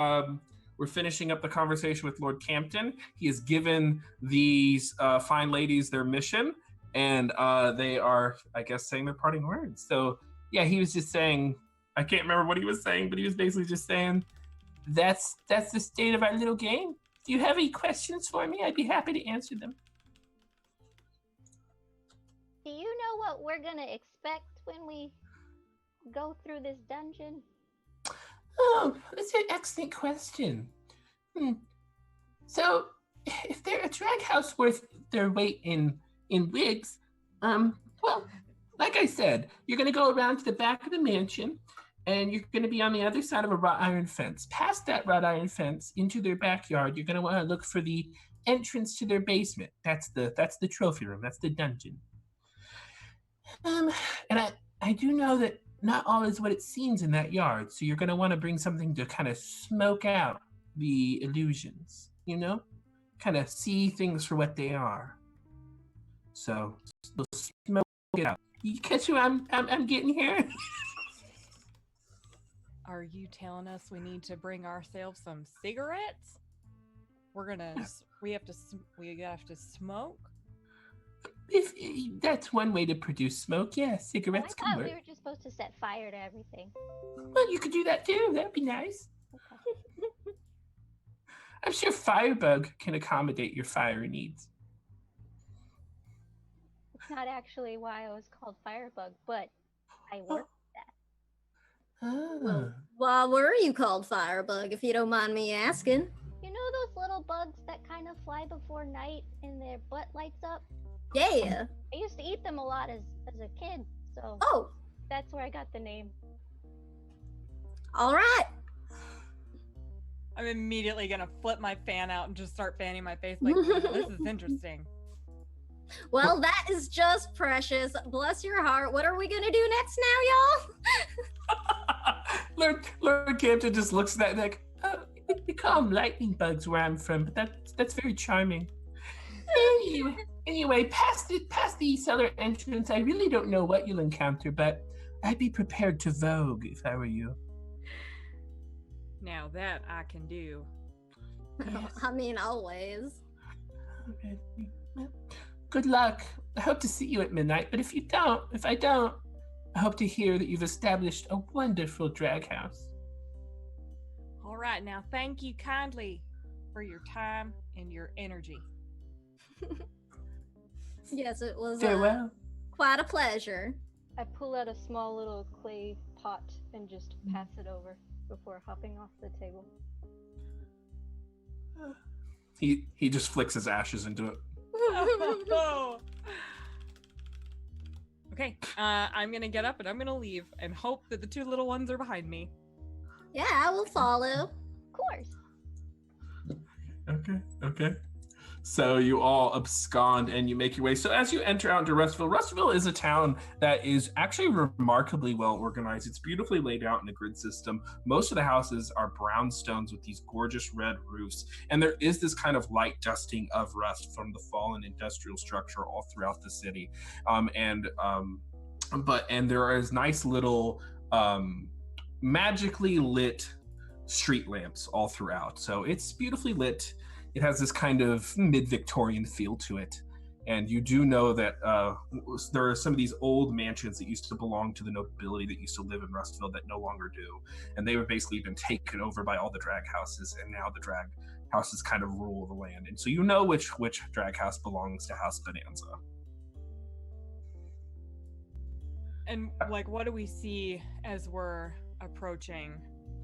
we're finishing up the conversation with Lord Campton. He has given these fine ladies their mission, and they are, I guess, saying their parting words. So, yeah, he was just saying, I can't remember what he was saying, but he was basically just saying, that's the state of our little game. Do you have any questions for me? I'd be happy to answer them. Do you know what we're gonna expect when we go through this dungeon? Oh, that's an excellent question. So, if they're a drag house worth their weight in wigs, well, like I said, you're going to go around to the back of the mansion, and you're going to be on the other side of a wrought iron fence. Past that wrought iron fence, into their backyard, you're going to want to look for the entrance to their basement. That's the trophy room. That's the dungeon. And I do know that not all is what it seems in that yard, so you're going to want to bring something to kind of smoke out the illusions, kind of see things for what they are. So smoke it out. You catch who I'm getting here? Are you telling us we need to bring ourselves some cigarettes? We have to smoke? If that's one way to produce smoke, yeah, cigarettes can work. We were just supposed to set fire to everything. Well, you could do that too. That'd be nice. Okay. I'm sure Firebug can accommodate your fire needs. It's not actually why I was called Firebug, but I work with that. Well, why were you called Firebug, if you don't mind me asking? You know those little bugs that kind of fly before night and their butt lights up? Yeah. I used to eat them a lot as a kid, so that's where I got the name. All right. I'm immediately gonna flip my fan out and just start fanning my face like, this is interesting. Well, that is just precious. Bless your heart. What are we gonna do next now, y'all? Lord Campton just looks at that like, we call them lightning bugs where I'm from, but that's very charming. Anyway, past the cellar entrance, I really don't know what you'll encounter, but I'd be prepared to vogue if I were you. Now that I can do. Yes. I mean, always. Good luck. I hope to see you at midnight, but if I don't, I hope to hear that you've established a wonderful drag house. All right, now thank you kindly for your time and your energy. Yes, it was Farewell. Quite a pleasure. I pull out a small little clay pot and just pass it over before hopping off the table. He just flicks his ashes into it. Okay, I'm gonna get up and I'm gonna leave and hope that the two little ones are behind me. Yeah, I will follow. Of course. Okay. So you all abscond and you make your way. So as you enter out into Rustville is a town that is actually remarkably well organized. It's beautifully laid out in a grid system. Most of the houses are brownstones with these gorgeous red roofs. And there is this kind of light dusting of rust from the fallen industrial structure all throughout the city. And there is nice little magically lit street lamps all throughout. So it's beautifully lit. It has this kind of mid-Victorian feel to it. And you do know that there are some of these old mansions that used to belong to the nobility that used to live in Rustville that no longer do. And they have basically been taken over by all the drag houses, and now the drag houses kind of rule the land. And so you know which drag house belongs to House Bonanza. And what do we see as we're approaching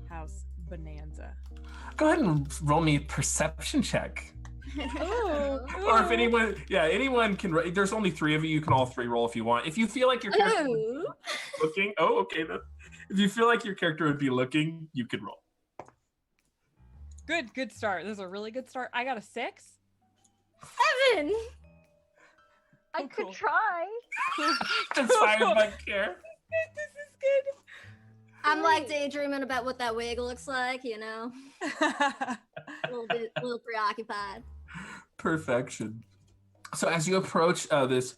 House Bonanza? Go ahead and roll me a perception check. Or if anyone can. There's only 3 of you. You can all 3 roll if you want. If you feel like your character would be looking. Oh, okay. If you feel like your character would be looking, you can roll. Good start. This is a really good start. I got a 6. 7. I could try. Just Firebug care. This is good. I'm daydreaming about what that wig looks like, a little preoccupied. Perfection. So as you approach this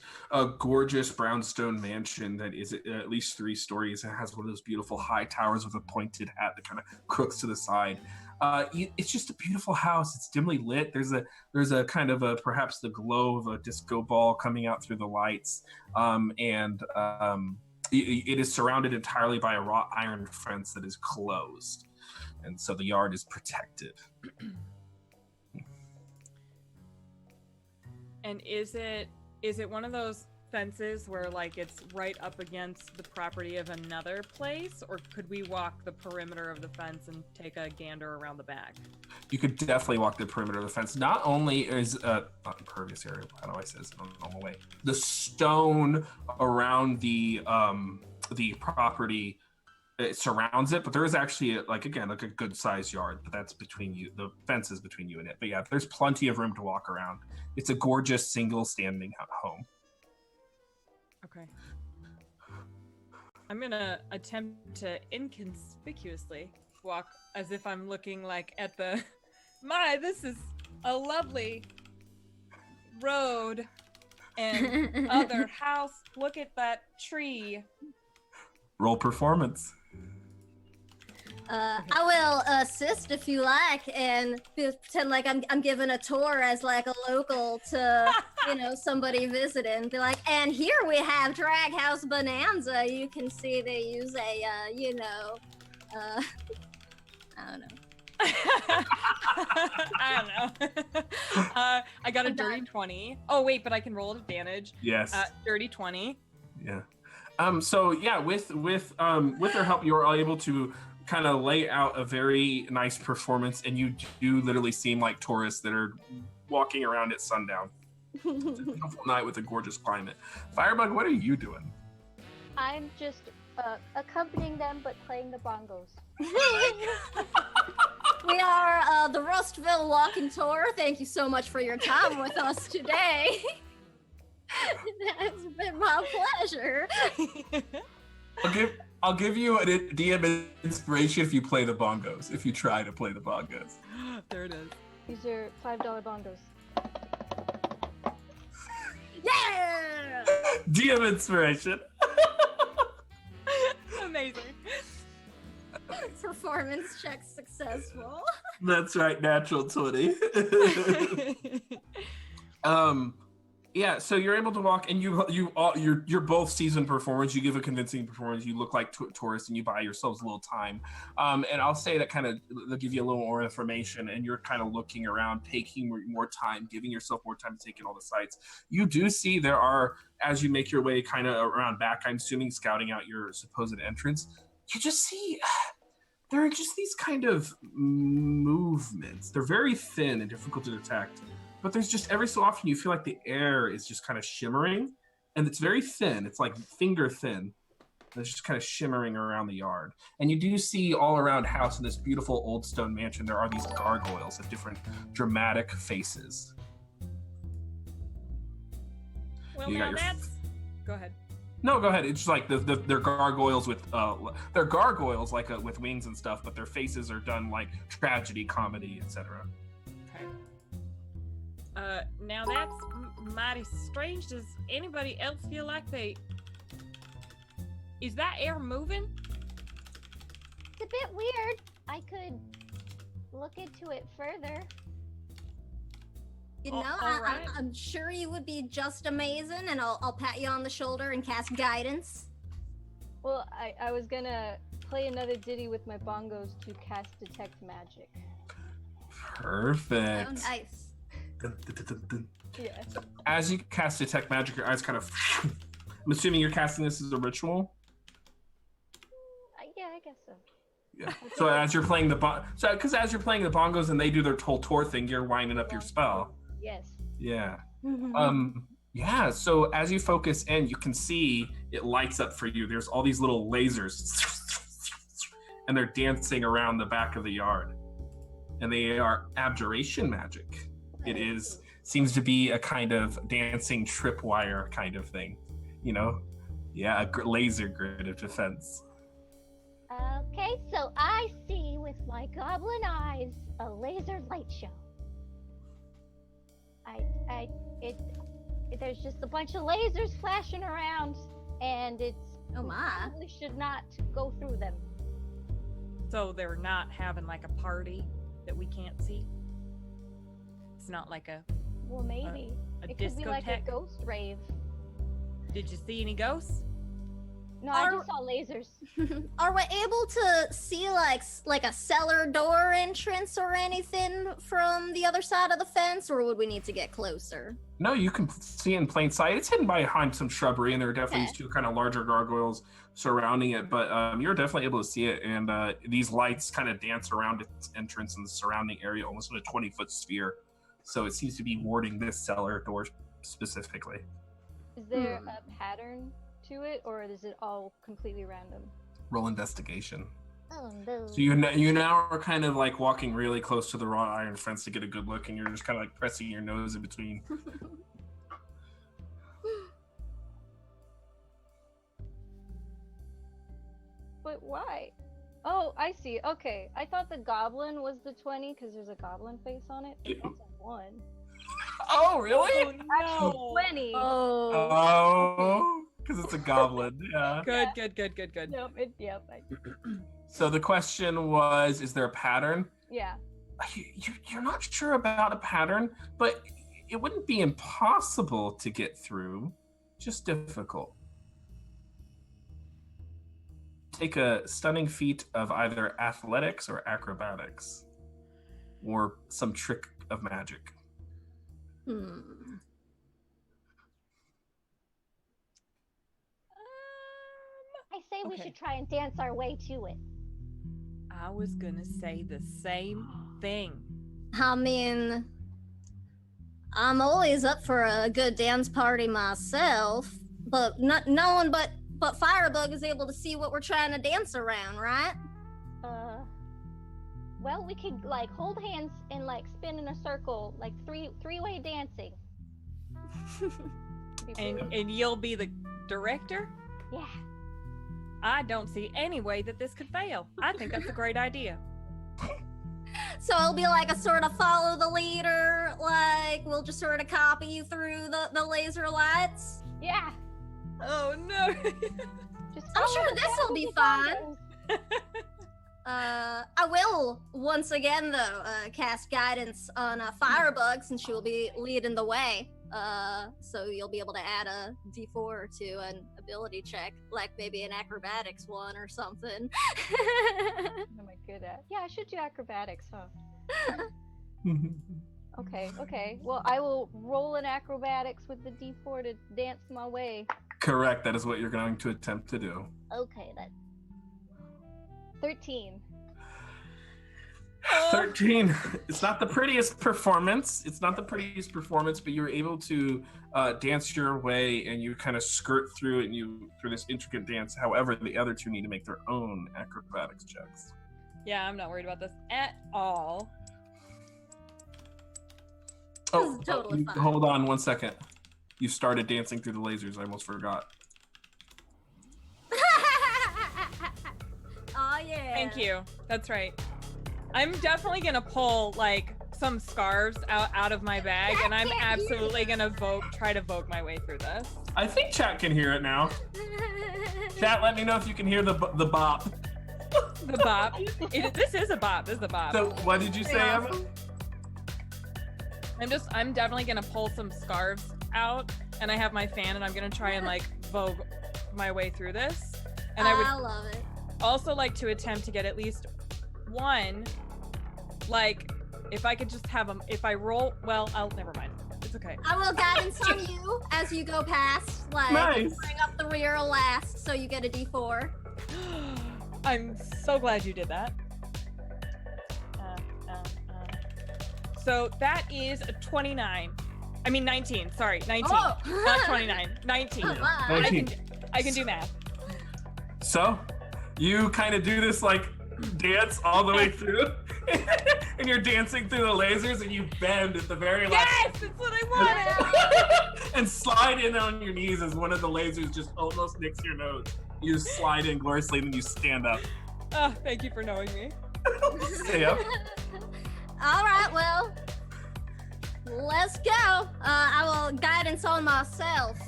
gorgeous brownstone mansion that is at least 3 stories and has one of those beautiful high towers with a pointed hat that kind of crooks to the side, It's just a beautiful house. It's dimly lit. There's a kind of a perhaps the glow of a disco ball coming out through the lights, and it is surrounded entirely by a wrought iron fence that is closed, and so the yard is protected. And is it one of those fences where like it's right up against the property of another place, or could we walk the perimeter of the fence and take a gander around the back? You could definitely walk the perimeter of the fence. Not only is not impervious area, how do I say this in a normal way? The stone around the property, it surrounds it, but there is actually like a good sized yard, but that's between you. The fence is between you and it. But yeah, there's plenty of room to walk around. It's a gorgeous single standing home. Okay. I'm gonna attempt to inconspicuously walk as if I'm looking like at the this is a lovely road and other house. Look at that tree. Roll performance. I will assist if you like, and pretend like I'm giving a tour as like a local to somebody visiting. Be like, and here we have Dragheist Bonanza. You can see they use a I don't know. I don't know. I got a dirty 20. Oh wait, but I can roll at advantage. Yes. Dirty 20. Yeah. So yeah, with their help, you are able to kind of lay out a very nice performance, and you do literally seem like tourists that are walking around at sundown. It's a beautiful night with a gorgeous climate. Firebug, what are you doing? I'm just accompanying them, but playing the bongos. We are the Rustville Walking Tour. Thank you so much for your time with us today. It's been my pleasure. I'll give you a DM inspiration if you play the bongos. If you try to play the bongos. There it is. These are $5 bongos. Yeah! DM inspiration. Amazing. Performance check successful. That's right, natural 20. Yeah, so you're able to walk, and you're both seasoned performers. You give a convincing performance. You look like tourists, and you buy yourselves a little time. And I'll say that they'll give you a little more information, and you're kind of looking around, taking more time, giving yourself more time to take in all the sights. You do see there are, as you make your way kind of around back, I'm assuming scouting out your supposed entrance, you just see there are just these kind of movements. They're very thin and difficult to detect. But there's just every so often you feel like the air is just kind of shimmering, and it's very thin. It's like finger thin. It's just kind of shimmering around the yard. And you do see all around house in this beautiful old stone mansion, there are these gargoyles of different dramatic faces. Well, now that's... Go ahead. No, go ahead. It's just like they're gargoyles with they're gargoyles like with wings and stuff, but their faces are done like tragedy, comedy, etc. Now that's mighty strange. Does anybody else feel like is that air moving? It's a bit weird. I could look into it further. I'm sure you would be just amazing, and I'll pat you on the shoulder and cast guidance. Well, I was gonna play another ditty with my bongos to cast Detect Magic. Perfect. Oh, nice. Dun, dun, dun, dun. Yeah. As you cast Detect Magic, your eyes kind of... I'm assuming you're casting this as a ritual? Yeah, I guess so. Yeah. So as you're playing because as you're playing the bongos and they do their whole tour thing, you're winding up your spell. Yes. Yeah. Yeah, so as you focus in, you can see it lights up for you. There's all these little lasers, and they're dancing around the back of the yard. And they are abjuration magic. It seems to be a kind of dancing tripwire kind of thing, Yeah, a laser grid of defense. Okay, so I see with my goblin eyes a laser light show. There's just a bunch of lasers flashing around, and probably should not go through them. So they're not having like a party? that we can't see? It's not like a Well, maybe. a It could be like a discotheque. ghost rave. Did you see any ghosts? No, I just saw lasers. Are we able to see like a cellar door entrance or anything from the other side of the fence, or would we need to get closer? No, you can see in plain sight. It's hidden behind some shrubbery, and there are definitely Okay. these two kind of larger gargoyles surrounding it. But you're definitely able to see it, and these lights kind of dance around its entrance and the surrounding area, almost in a 20-foot sphere. So it seems to be warding this cellar door specifically. Is there a pattern to it, or is it all completely random? Roll investigation. Oh no. So you now are kind of like walking really close to the wrought iron fence to get a good look, and you're just kind of like pressing your nose in between. But why? Oh, I see. Okay. I thought the goblin was the 20 because there's a goblin face on it. But that's a 1. Oh, really? Oh no! 20. Oh. Oh, because it's a goblin. Yeah. Good. Nope. Yep. So the question was, is there a pattern? Yeah. You're not sure about a pattern, but it wouldn't be impossible to get through, just difficult. Take a stunning feat of either athletics or acrobatics, or some trick of magic. I say we Okay. should try and dance our way to it. I was gonna say the same thing. I mean, I'm always up for a good dance party myself, but no one but Firebug is able to see what we're trying to dance around, right? Well, we could like hold hands and like spin in a circle, like three-way dancing. Be pretty- And you'll be the director? yeah. I don't see any way that this could fail. I think that's a great idea. So it'll be like a sort of follow the leader, like we'll just sort of copy you through the laser lights. Yeah. Oh no! Just I'm follow sure the this'll be galaxy fun. condos. I will once again though cast guidance on Firebug since she will be leading the way. So you'll be able to add a D4 to an ability check, like maybe an acrobatics one or something. What am I good at? Yeah, I should do acrobatics, huh? Okay. Well, I will roll an acrobatics with the D4 to dance my way. Correct. That is what you're going to attempt to do. Okay, then. 13. 13. It's not the prettiest performance. But you were able to dance your way, and you kind of skirt through it, and through this intricate dance. However, the other two need to make their own acrobatics checks. Yeah, I'm not worried about this at all. This is totally fine. Hold on 1 second. You started dancing through the lasers. I almost forgot. Oh yeah. Thank you. That's right. I'm definitely gonna pull like some scarves out of my bag, and I'm absolutely gonna try to vogue my way through this. I think chat can hear it now. Chat, let me know if you can hear the bop. The bop. This is a bop. This is a bop. So, what did you say, Emma? I'm definitely gonna pull some scarves out, and I have my fan, and I'm gonna try and like vogue my way through this. And I I would love it. also like to attempt to get at least one, like if I could just have them. If I roll, well, I'll never mind. It's okay. I will guidance on you as you go past, like Nice. bring up the rear last, so you get a D4. I'm so glad you did that. So that is a 29. I mean 19. Sorry, 19. Oh. Not 29. 19. Oh, wow. 19. I can do math. So, you kind of do this like dance all the way through, and you're dancing through the lasers, and you bend at the very last. Yes, that's what I wanted. And slide in on your knees as one of the lasers just almost nicks your nose. You slide in gloriously, and then you stand up. Oh, thank you for knowing me. Stay up. All right, well, let's go. I will guidance on myself,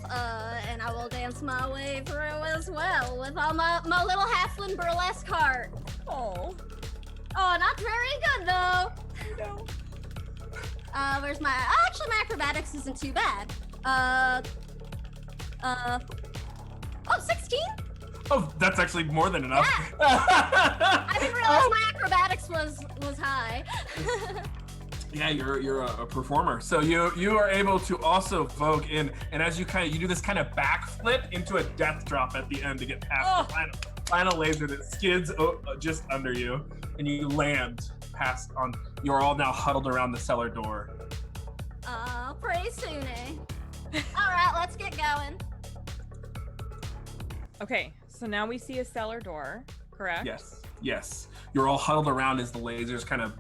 and I will dance my way through as well with all my little halfling burlesque heart. Oh. Oh, not very good though. Where's my... Actually, my acrobatics isn't too bad. Oh, 16? Oh, that's actually more than enough. I didn't realize my acrobatics was high. Yeah, you're a performer, so you are able to also vogue in, and as you do this kind of backflip into a death drop at the end to get past the final laser that skids just under you, and you land past on. You're all now huddled around the cellar door. Pretty soon, eh? All right, let's get going. Okay, so now we see a cellar door, correct? Yes. You're all huddled around as the lasers kind of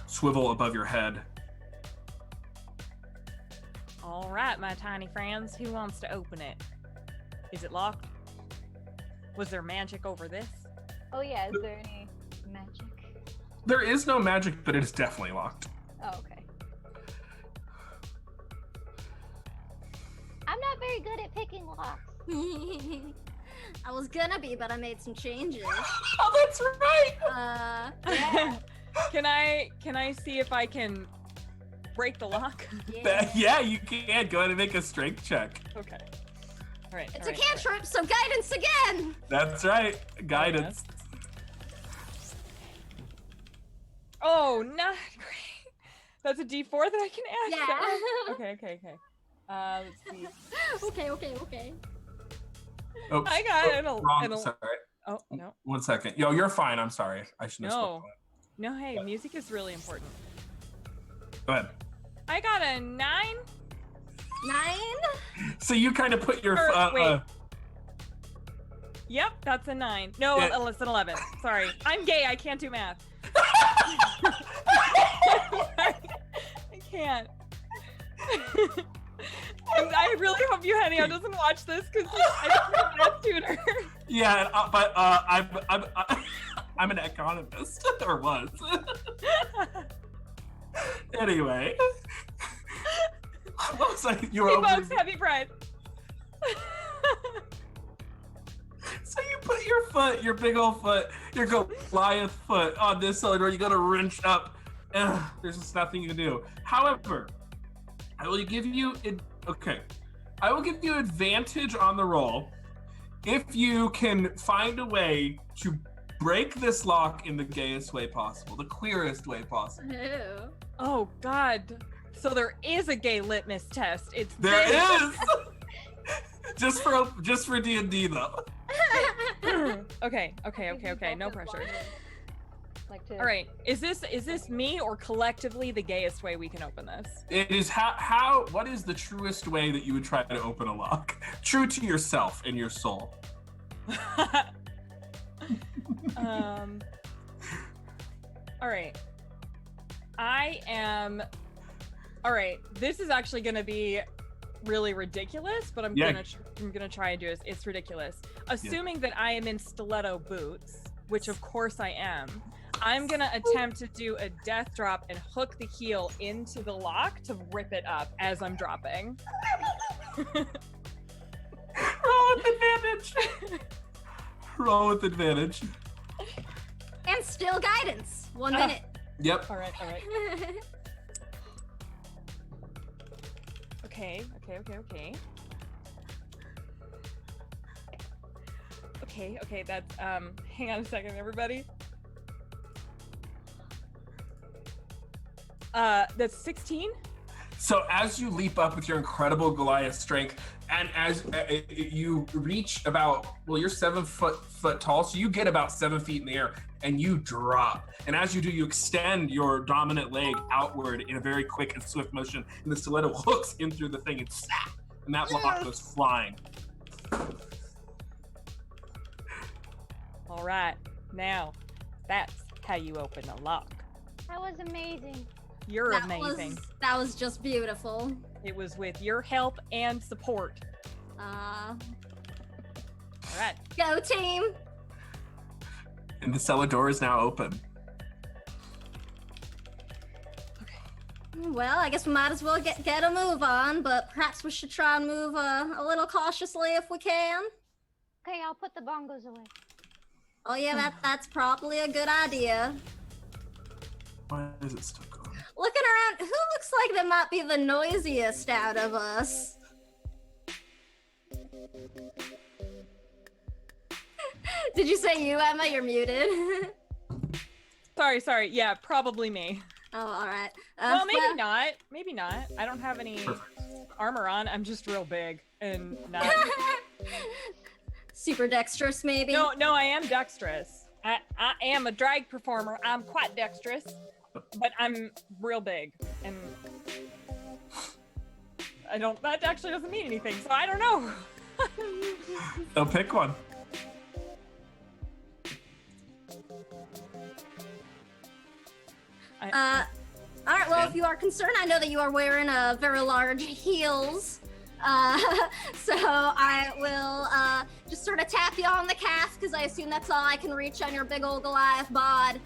swivel above your head. All right, my tiny friends, who wants to open it? Is it locked? Was there magic over this? Oh yeah, is there any magic? There is no magic, but it is definitely locked. Oh, okay. I'm not very good at picking locks. I was gonna be, but I made some changes. Oh, that's right! Yeah. Can I see if I can break the lock? Yeah, you can. Go ahead and make a strength check. Okay. All right. It's a cantrip, so guidance again! That's right. Guidance. Oh, not great. That's a D4 that I can add. Yeah. Okay. Let's see. Okay. Oops. I got wrong. Sorry. Oh, no. 1 second. Yo, you're fine. I'm sorry. I shouldn't have spoken. No, hey, music is really important. Go ahead. I got a 9. 9? So you kind of put your... wait. Yep, that's a 9. No, it's an 11. Sorry. I'm gay. I can't do math. I can't. I really hope Eugenio doesn't watch this because I'm a math tutor. Yeah, but I'm an economist, or was. Anyway. What was I? You were Hey folks, happy pride. So you put your big old foot, your Goliath foot on this cellar door. You gotta wrench up. There's just nothing you can do. However, I will give you advantage on the roll if you can find a way to break this lock in the gayest way possible, the queerest way possible. Ew. Oh God! So there is a gay litmus test. There is. just for D&D though. Okay. No pressure. All right. Is this me or collectively the gayest way we can open this? It is what is the truest way that you would try to open a lock? True to yourself and your soul. All right. All right. This is actually going to be really ridiculous, but I'm gonna try and do it. It's ridiculous. Assuming that I am in stiletto boots, which of course I am, I'm gonna attempt to do a death drop and hook the heel into the lock to rip it up as I'm dropping. Roll with advantage. Roll with advantage. And still guidance. 1 minute. Yep. All right. Okay. Okay, that's hang on a second, everybody. That's 16. So as you leap up with your incredible Goliath strength, and as you reach you're 7 foot tall, so you get about 7 feet in the air, and you drop. And as you do, you extend your dominant leg outward in a very quick and swift motion, and the stiletto hooks in through the thing and snap, and that lock goes flying. All right, now that's how you open a lock. That was amazing. You're amazing. That was just beautiful. It was with your help and support. All right. Go team! And the cellar door is now open. Okay. Well, I guess we might as well get a move on, but perhaps we should try and move a little cautiously if we can. Okay, I'll put the bongos away. Oh yeah, that's probably a good idea. Why is it still going? Looking around, who looks like they might be the noisiest out of us. Did you say you, Emma? You're muted. Sorry. Yeah, probably me. Oh, all right. Well, maybe not. Maybe not. I don't have any armor on. I'm just real big and not. Super dexterous, maybe? No, I am dexterous. I am a drag performer. I'm quite dexterous, but I'm real big, and that actually doesn't mean anything, so I don't know. So pick one. All right, well, if you are concerned, I know that you are wearing very large heels. So I will just sort of tap you on the calf, because I assume that's all I can reach on your big old Goliath bod,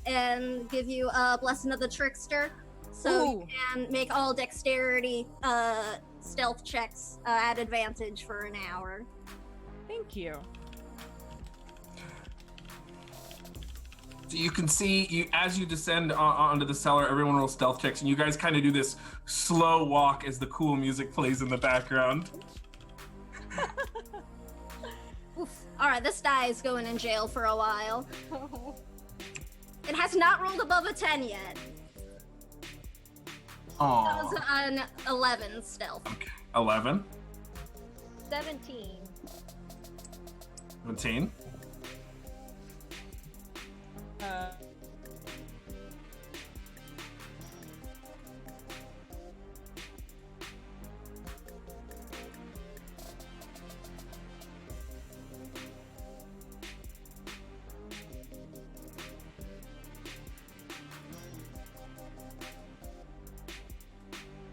and give you a Blessing of the Trickster. So you can make all dexterity stealth checks at advantage for an hour. Thank you. So you can see, as you descend onto the cellar, everyone rolls stealth checks, and you guys kind of do this slow walk as the cool music plays in the background. Oof. All right, this die is going in jail for a while. It has not rolled above a 10 yet. Aww. That was an 11 stealth. Okay. 11. 17. 17.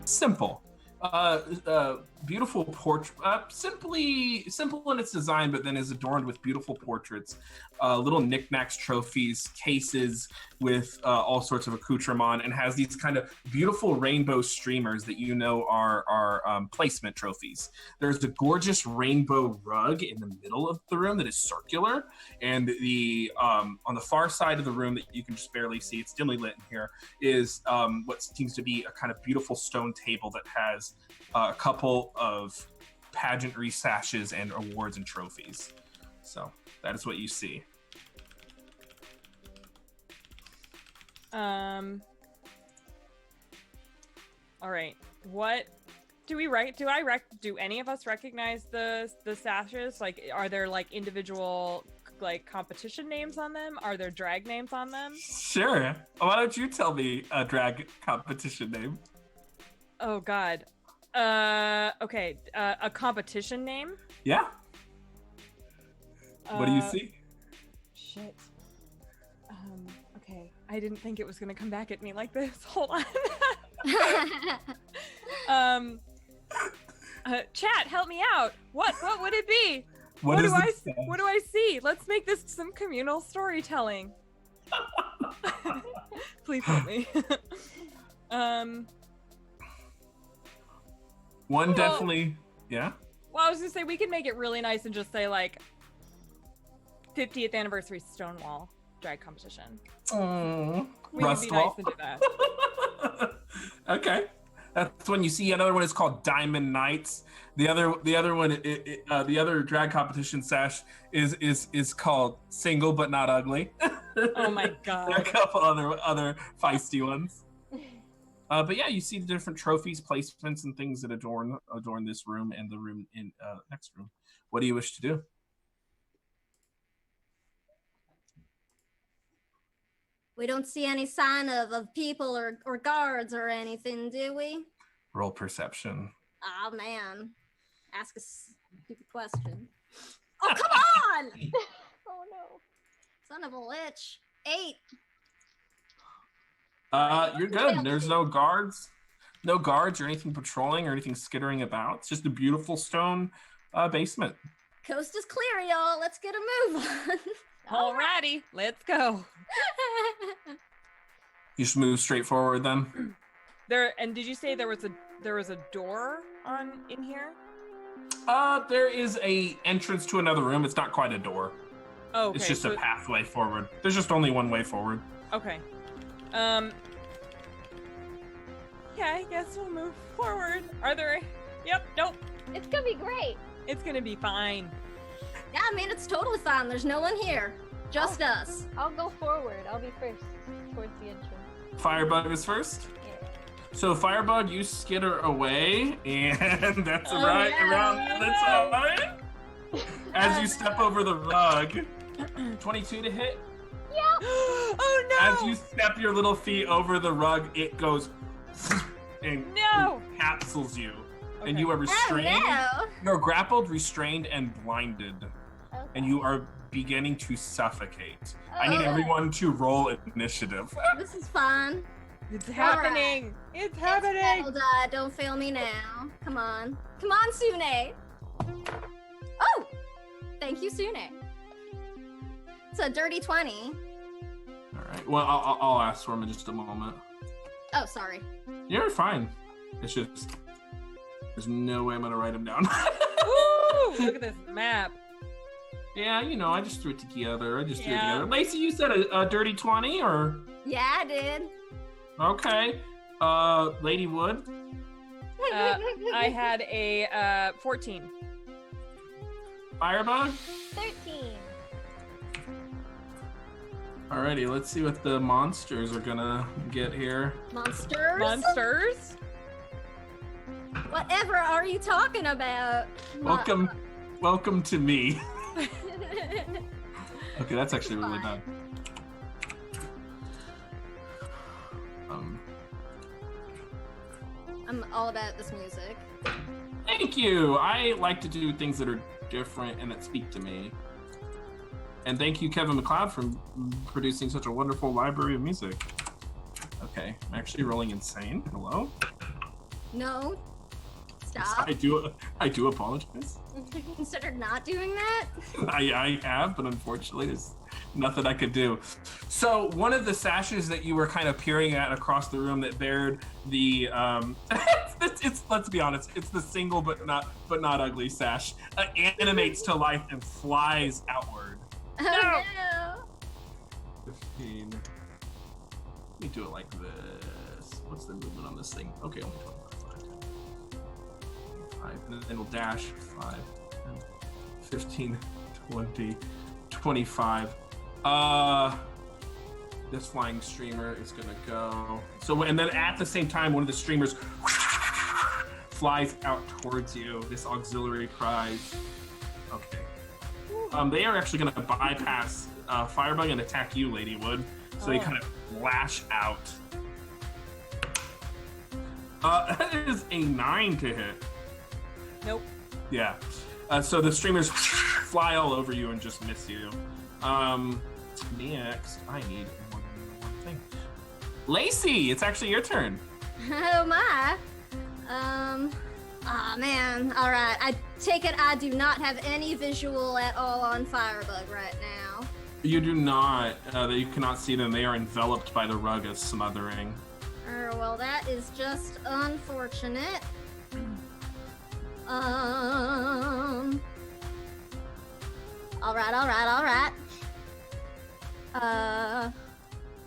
Simple. Beautiful portrait, simple in its design, but then is adorned with beautiful portraits, little knickknacks, trophies, cases with all sorts of accoutrement, and has these kind of beautiful rainbow streamers that you know are placement trophies. There's a gorgeous rainbow rug in the middle of the room that is circular, and the on the far side of the room that you can just barely see, it's dimly lit in here, is what seems to be a kind of beautiful stone table that has a couple of pageantry sashes and awards and trophies. So that is what you see. All right. What do we write? Do any of us recognize the sashes? Like, are there like individual like competition names on them? Are there drag names on them? Sure. Why don't you tell me a drag competition name? Oh God. Okay. A competition name? Yeah. What do you see? Shit. Okay. I didn't think it was gonna come back at me like this. Hold on. Chat, help me out. What would it be? What do I see? Let's make this some communal storytelling. Please help me. One definitely, yeah. Well, I was gonna say we could make it really nice and just say like 50th anniversary Stonewall drag competition. We could be nice and do that. Okay, that's when you see another one is called Diamond Nights. The other one, the other drag competition sash is called Single But Not Ugly. Oh my God. There are a couple other feisty ones. But yeah, you see the different trophies, placements, and things that adorn this room and the room in next room. What do you wish to do? We don't see any sign of people or guards or anything, do we? Roll perception. Oh man, ask a stupid question. Oh come on! Oh no. Son of a lich. 8. You're good. There's no guards or anything patrolling or anything skittering about. It's just a beautiful stone basement. Coast is clear, y'all. Let's get a move on. Alrighty, let's go. You just move straight forward then. And did you say there was a door in here? There is a entrance to another room. It's not quite a door. Oh, okay. It's just a pathway forward. There's just only one way forward. Okay. Okay, I guess we'll move forward. Are there? Yep. Nope. It's gonna be great. It's gonna be fine. Yeah, I mean, it's totally fine. There's no one here. Just us. I'll go forward. I'll be first towards the entrance. Firebug is first. Yeah. So Firebug, you skitter away, and that's Oh, right yeah. around the time. As you step over the rug, 22 to hit. Oh no! As you step your little feet over the rug, it goes and No! capsules you, and Okay. you are Oh, restrained. no. You're grappled, restrained, and blinded, Okay. and you are beginning to suffocate. I need Oh. everyone to roll initiative. This is fun. It's happening! It's happening! Hold on, don't fail me now. Come on. Come on, Sune. Oh! Thank you, Sune. It's a dirty 20. All right. Well, I'll ask for him in just a moment. Oh, sorry. You're fine. It's just there's no way I'm gonna write him down. Woo! Look at this map. Yeah, you know, I just threw it together. Threw it Yeah. together. Lacey, you said a dirty 20, or Yeah, I did. okay. Lady Wood. I had a 14. Firebug. 13. Alrighty, let's see what the monsters are gonna get here. Monsters? Monsters? Whatever are you talking about? Welcome to me. Okay, that's actually really bad. I'm all about this music. Thank you. I like to do things that are different and that speak to me. And thank you, Kevin MacLeod, for producing such a wonderful library of music. Okay, I'm actually rolling insane. Hello? No. Stop. I do apologize. Have you considered not doing that? I have, but unfortunately, there's nothing I could do. So one of the sashes that you were kind of peering at across the room that bared the it's let's be honest, it's the single but not ugly sash animates to life and flies outward. Oh no. 15. Let me do it like this. What's the movement on this thing? Okay, only 25. And then it'll dash 5, 10, 15, 20, 25. This flying streamer is gonna go. So, and then at the same time, one of the streamers flies out towards you. This auxiliary prize. Okay. They are actually gonna bypass Firebug and attack you, Lady Wood. So they kind of lash out. That is a 9 to hit. Nope. Yeah. So the streamers fly all over you and just miss you. Next, I need one thing. Lacey, it's actually your turn. Oh my. Aw man. Alright. I take it I do not have any visual at all on Firebug right now. You do not. You cannot see them. They are enveloped by the rug as smothering. Well, that is just unfortunate. Alright.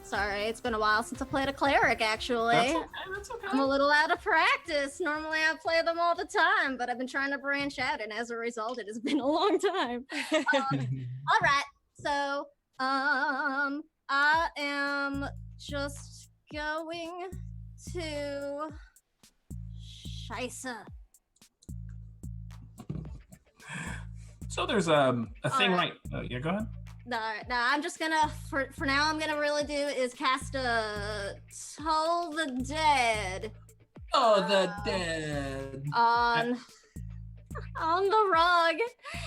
Sorry, it's been a while since I played a cleric, actually. That's okay. I'm a little out of practice. Normally I play them all the time, but I've been trying to branch out, and as a result, it has been a long time. Alright, so, I am just going to... Scheisse. So there's a thing Alright. right. Yeah, go ahead. No, I'm just gonna, for now, I'm gonna really do is cast a Toll the Dead Oh, the dead. on the rug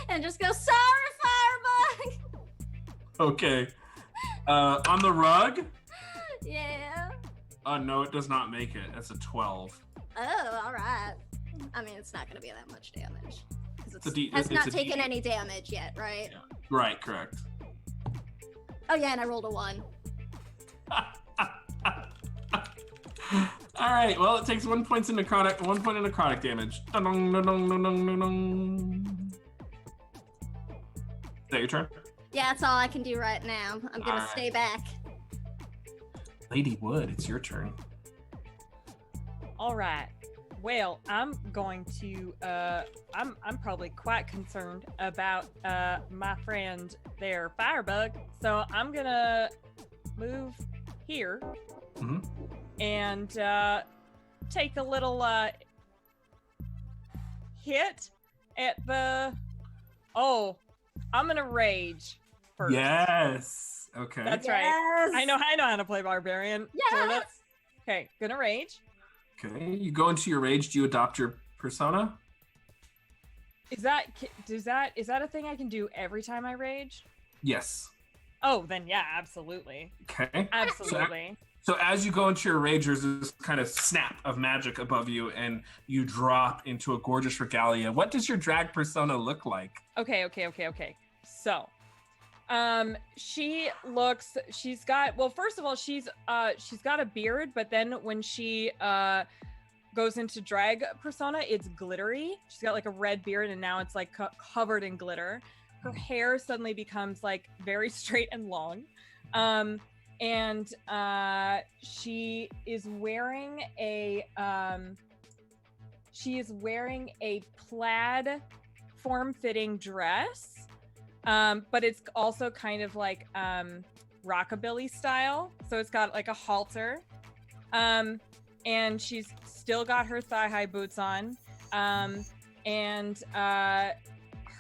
and just go, sorry, Firebug! Okay. On the rug? Yeah. No, it does not make it. That's a 12. Oh, alright. I mean, it's not gonna be that much damage. Because It's a D- has it's not a taken D8. any damage yet, right? Yeah. Right, correct. Oh yeah, and I rolled a 1. All right. Well, it takes 1 point in necrotic damage. Dun-dun, dun-dun, dun-dun, dun-dun. Is that your turn? Yeah, that's all I can do right now. I'm gonna Alright. stay back. Lady Wood, it's your turn. All right. Well, I'm going to. I'm probably quite concerned about my friend there, Firebug. So I'm gonna move here and take a little hit at the. Oh, I'm gonna rage first. Yes. Okay. That's right. I know how to play barbarian. Yes. Okay, gonna rage. Okay. You go into your rage. Do you adopt your persona? Is that a thing I can do every time I rage? Yes. Oh, then yeah, absolutely. Okay. Absolutely. So as you go into your rage, there's this kind of snap of magic above you, and you drop into a gorgeous regalia. What does your drag persona look like? Okay. So, she's got, well, first of all, she's got a beard, but then when she goes into drag persona, it's glittery. She's got like a red beard, and now it's like covered in glitter. Her hair suddenly becomes like very straight and long. And she is wearing a plaid form-fitting dress, but it's also kind of like rockabilly style. So it's got like a halter, and she's still got her thigh-high boots on, and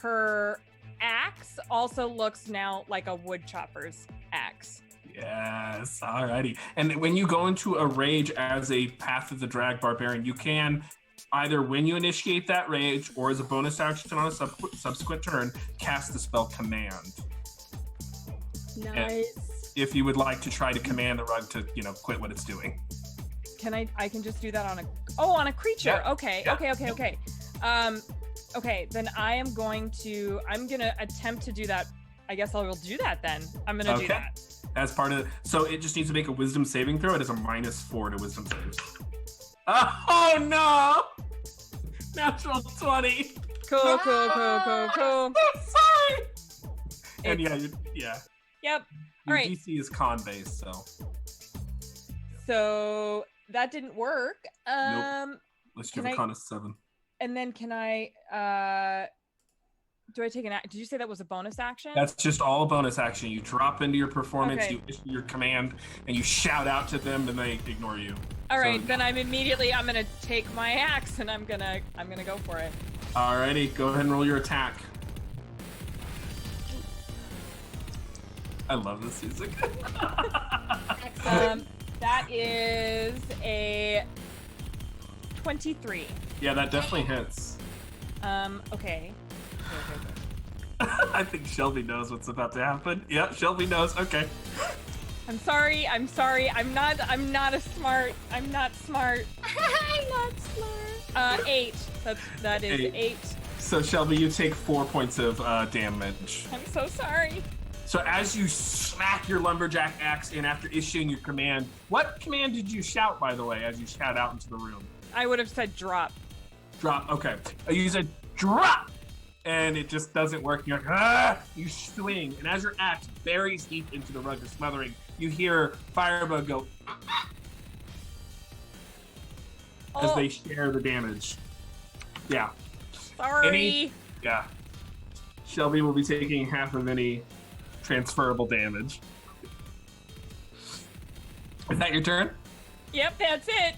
her axe also looks now like a wood chopper's axe. Yes, alrighty. And when you go into a rage as a Path of the Drag Barbarian, you can either when you initiate that rage or as a bonus action on a subsequent turn, cast the spell Command. Nice. And if you would like to try to command the rug to, quit what it's doing. Can I can just do that on a creature. Yeah. Okay. Yeah. Okay. Okay, then I'm gonna attempt to do that. I guess I will do that then. I'm gonna do that. As part of so it just needs to make a wisdom saving throw. It is a -4 to wisdom saves. Oh no! Natural 20. Cool. Sorry. And yeah. Yep. Your All right. DC is con based, so. So that didn't work. Nope. Let's give a con of 7. And then can I? Do I take did you say that was a bonus action? That's just all a bonus action. You drop into your performance, Okay. you issue your command, and you shout out to them, and they ignore you. All right, then I'm gonna take my axe and I'm gonna go for it. Alrighty, go ahead and roll your attack. I love this music. That is a 23. Yeah, that definitely hits. Okay. I think Shelby knows what's about to happen. Yeah, Shelby knows. Okay. I'm sorry. I'm not smart. I'm not smart. 8. That is 8. So Shelby, you take 4 points of damage. I'm so sorry. So as you smack your lumberjack axe in after issuing your command, what command did you shout, by the way, as you shout out into the room? I would have said drop. Drop. Okay. You said drop, and it just doesn't work. You're like, ah! You swing, and as your axe buries deep into the rug of smothering, you hear Firebug go as they share the damage. Yeah. Sorry. Yeah. Shelby will be taking half of any transferable damage. Is that your turn? Yep, that's it.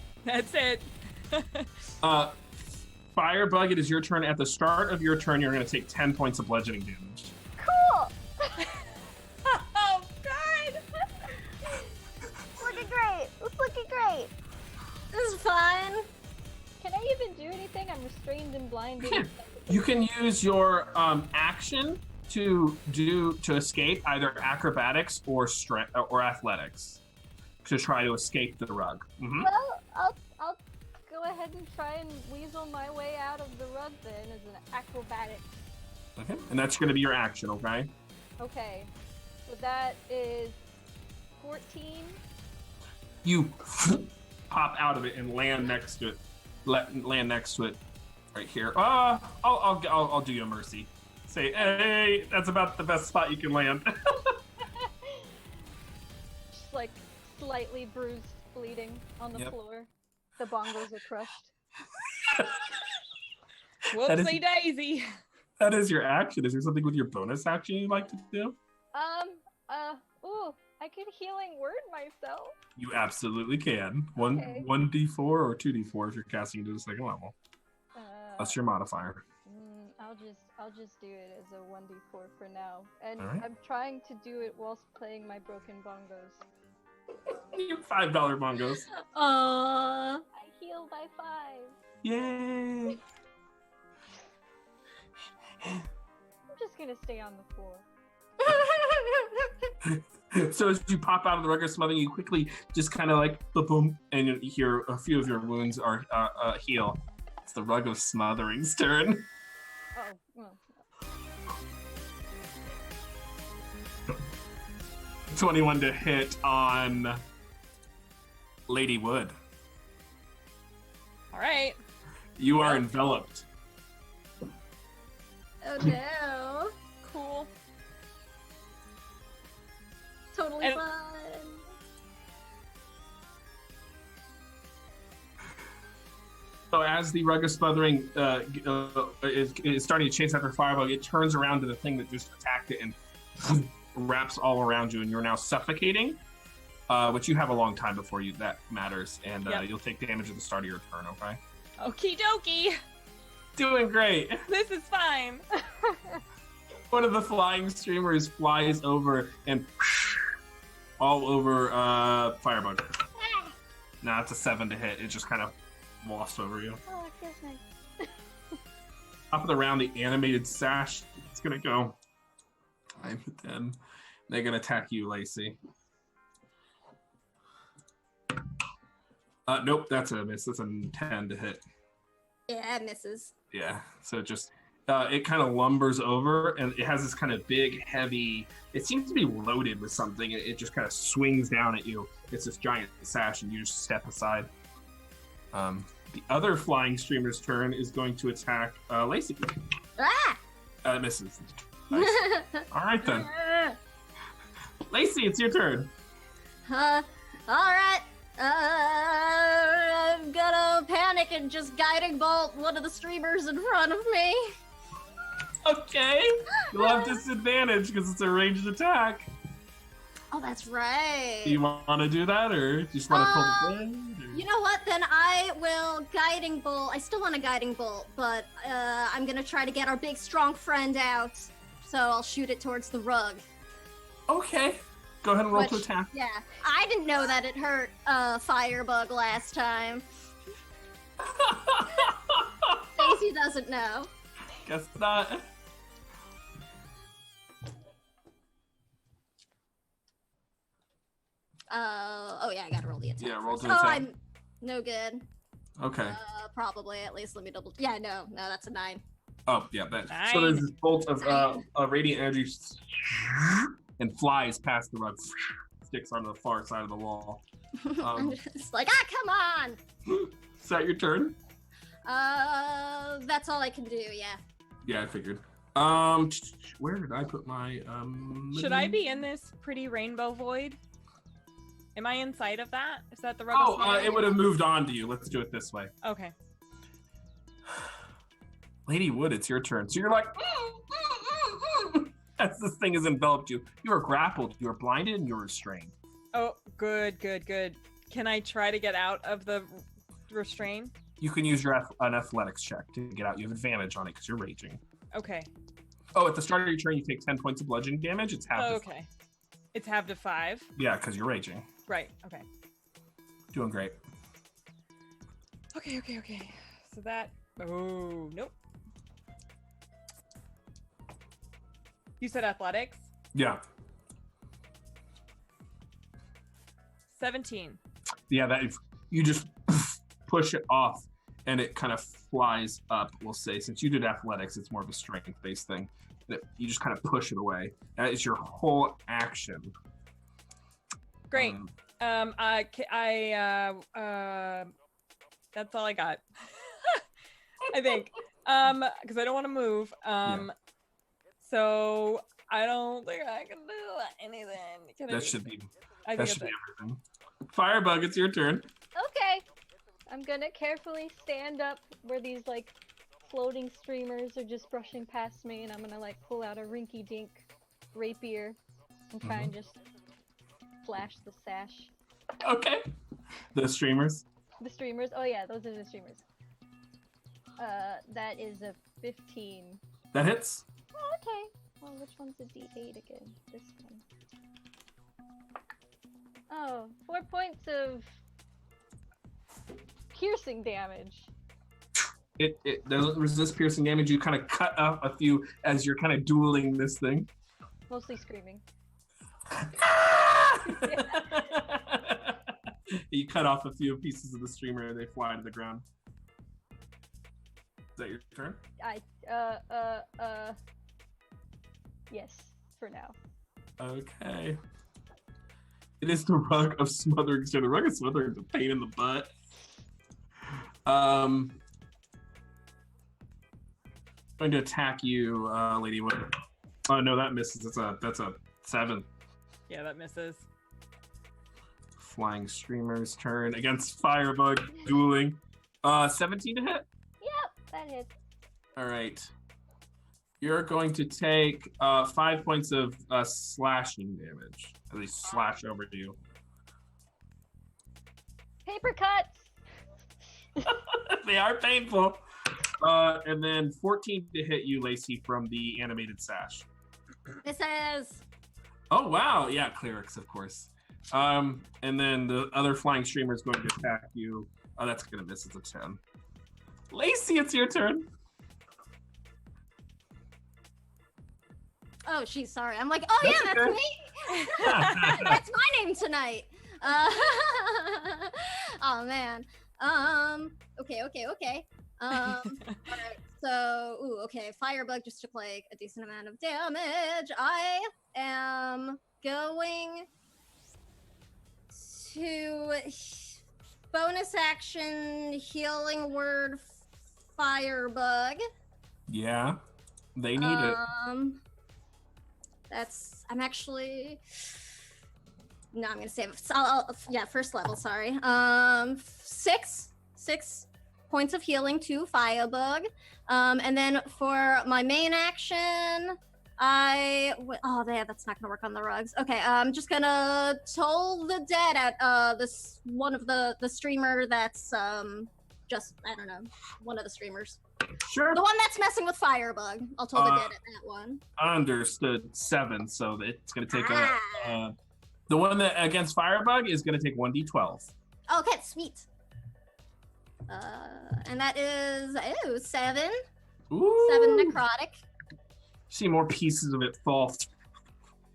Firebug, it is your turn. At the start of your turn, you're going to take 10 points of bludgeoning damage. Cool. Oh, God. It's looking great. This is fun. Can I even do anything? I'm restrained and blinded. You can use your action to escape either acrobatics or strength or athletics to try to escape the rug. Mm-hmm. Well, I'll go ahead and try and weasel my way out of the rug then as an acrobatic. Okay, and that's going to be your action, okay? Okay, so that is 14. You pop out of it and land next to it. Land next to it, right here. I'll do you a mercy. Say, hey, that's about the best spot you can land. Just like slightly bruised, bleeding on the floor. The bongos are crushed. Whoopsie daisy. That is your action. Is there something with your bonus action you'd like to do? Ooh, I could healing word myself. You absolutely can. Okay. 1d4 or 2d4 if you're casting into the second level. Uh, That's your modifier. I'll just do it as a 1d4 for now. And All right. I'm trying to do it whilst playing my broken bongos. You $5 bongos. Aww. I heal by 5. Yay! I'm just gonna stay on the floor. So as you pop out of the rug of smothering, you quickly just kind of like boom, and you hear a few of your wounds are heal. It's the rug of smothering's turn. Oh, well. 21 to hit on Lady Wood. All right. You are enveloped. Oh no. Cool. Totally And- fun. So as the rug of smothering is starting to chase after Firebug, it turns around to the thing that just attacked it and wraps all around you, and you're now suffocating. Which you have a long time before that matters, and Yep. you'll take damage at the start of your turn. Okay. Okie dokie. Doing great. This is fine. One of the flying streamers flies over and all over Firebug. Nah, it's a 7 to hit. It just kind of lost over you. Oh, it feels nice. Top of the round, the animated sash. It's gonna go. I'm with them. They're gonna attack you, Lacey. Nope, that's a miss. That's a 10 to hit. Yeah, it misses. Yeah, so just it kind of lumbers over, and it has this kind of big, heavy. It seems to be loaded with something. It just kind of swings down at you. It's this giant sash, and you just step aside. The other flying streamer's turn is going to attack Lacey. Ah! It misses. Nice. All right then, Lacey, it's your turn. All right. I'm gonna panic and just guiding bolt one of the streamers in front of me. Okay, you'll have disadvantage because it's a ranged attack. Oh, that's right. Do you want to do that, or do you just want to pull the blade? You know what? Then I will guiding bolt. I still want a guiding bolt, but I'm gonna try to get our big strong friend out. So I'll shoot it towards the rug. Okay, go ahead and roll to Which- attack. Yeah, I didn't know that it hurt Firebug last time. Daisy doesn't know. Guess not. Oh yeah, I gotta roll the attack. Yeah, roll to first. Oh, attack. I'm no good. Okay. Probably. At least let me double. Yeah, no, that's a 9. Oh, yeah. That. So Nine. there's this bolt of radiant energy and flies past the rug, sticks onto the far side of the wall. I'm just like, come on. Is that your turn? That's all I can do. Yeah. Yeah, I figured. Where did I put my Should I be in this pretty rainbow void? Am I inside of that? Is that the rug? Oh, it would have moved on to you. Let's do it this way. Okay. Lady Wood, it's your turn. So you're like, as this thing has enveloped you. You are grappled, you are blinded, and you're restrained. Oh, good. Can I try to get out of the restraint? You can use an athletics check to get out. You have advantage on it because you're raging. Okay. Oh, at the start of your turn, you take 10 points of bludgeoning damage. It's half. Oh, okay. It's half to 5. Yeah, because you're raging. Right. Okay. Doing great. Okay. So that. Oh, nope. You said athletics? Yeah. 17. Yeah, that you just push it off and it kind of flies up, we'll say. Since you did athletics, it's more of a strength-based thing. You just kind of push it away. That is your whole action. Great. That's all I got. I think. Because I don't want to move. So I don't think I can do anything. That should be I think that that's should be it. everything. Firebug, it's your turn. Okay. I'm gonna carefully stand up where these like floating streamers are just brushing past me, and I'm gonna like pull out a rinky-dink rapier and try and just flash the sash. Okay. The streamers. The streamers. Oh yeah, those are the streamers. That is a 15. That hits. Oh, okay. Well, which one's a D8 again? This one. Oh, 4 points of piercing damage. It doesn't resist piercing damage. You kind of cut up a few as you're kind of dueling this thing. Mostly screaming. You cut off a few pieces of the streamer and they fly to the ground. Is that your turn? Yes, for now. Okay. It is the rug of smothering. So the rug of smothering is a pain in the butt. Going to attack you, Lady Wood. Oh no, that misses. That's a 7. Yeah, that misses. Flying Streamer's turn against Firebug dueling. 17 to hit? Yep, that hits. All right. You're going to take 5 points of slashing damage. At least slash over to you. Paper cuts! They are painful. And then 14 to hit you, Lacey, from the animated sash. This is. Oh, wow. Yeah, clerics, of course. And then the other flying streamer is going to attack you. Oh, that's going to miss. It's a 10. Lacey, it's your turn. Oh, she's sorry. I'm like, oh That's yeah, okay. that's me. That's my name tonight. Oh man. Okay. All right. So, okay. Firebug just took like a decent amount of damage. I am going to bonus action healing word Firebug. Yeah, they need it. I'm actually. No, I'm gonna save it. Yeah, first level. Sorry. 6 points of healing to Firebug, and then for my main action, that's not gonna work on the rugs. Okay, I'm just gonna toll the dead at this one of the streamer that's just I don't know, one of the streamers. Sure. The one that's messing with Firebug. I'll toll the dead at that one. Understood. 7. So it's going to take the one that against Firebug is going to take 1d12. Okay, sweet. And that is 7. Ooh. 7 necrotic. See more pieces of it fall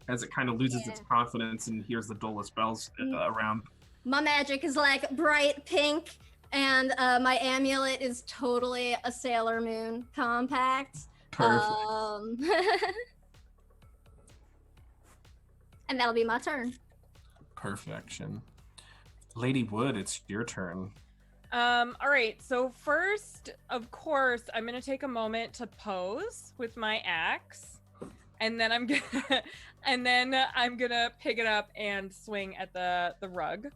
as it kind of loses its confidence and hears the dullest bells around. My magic is like bright pink, and my amulet is totally a Sailor Moon compact. Perfect. And that'll be my turn. Perfection. Lady Wood, it's your turn. All right. So first, of course, I'm gonna take a moment to pose with my axe, and then I'm gonna pick it up and swing at the rug.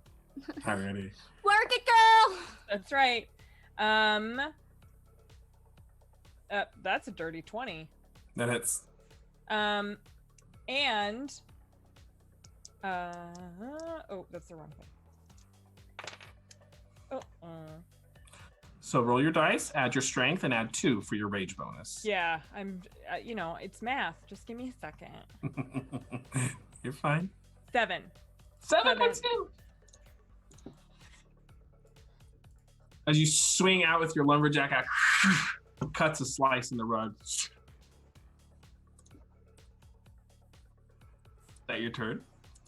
Alrighty. Work it, girl! That's right. That's a dirty 20. That hits. And oh, that's the wrong thing. So roll your dice, add your strength, and add 2 for your rage bonus. Yeah, I'm. It's math. Just give me a second. You're fine. 7. 7 hits you. As you swing out with your lumberjack axe, cuts a slice in the rug. Is that your turn?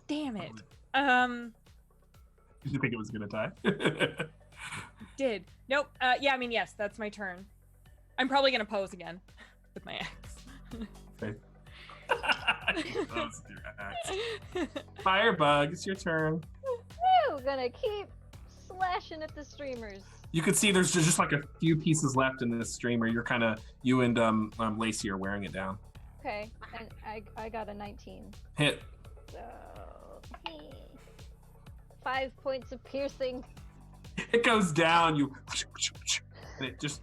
Damn it. Did you think it was gonna die? Did. Nope. Yes, that's my turn. I'm probably gonna pose again with my axe. Okay. You pose with your axe. Firebug, it's your turn. Woo! Gonna keep slashing at the streamers. You can see there's just like a few pieces left in this streamer. You and Lacey are wearing it down. Okay, and I got a 19. Hit. So 5 points of piercing. It goes down, and it just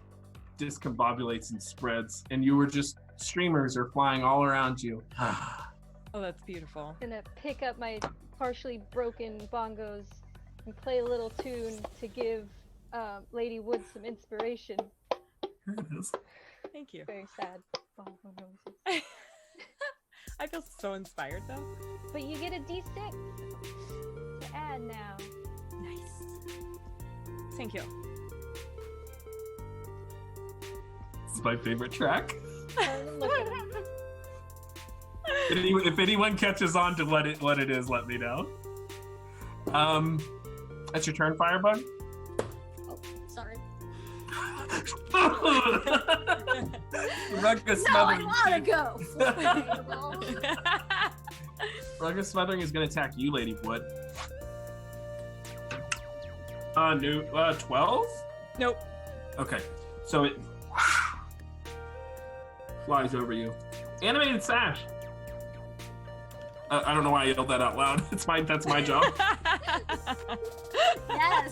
discombobulates and spreads, and you were just streamers are flying all around you. Oh, that's beautiful. Gonna pick up my partially broken bongos and play a little tune to give Lady Wood some inspiration. Here it is. Thank you. Very sad. Bongo noses. I feel so inspired though. But you get a D6 to add now. Nice. Thank you. This is my favorite track. Look at him. If anyone catches on to what it is, let me know. That's your turn, Firebug. Oh, sorry. Ruckus No, I Smothering. want to go. Ruckus Smothering is going to attack you, Lady Wood. No, 12? Nope. Okay, so it flies over you. Animated sash. I don't know why I yelled that out loud. That's my job. Yes.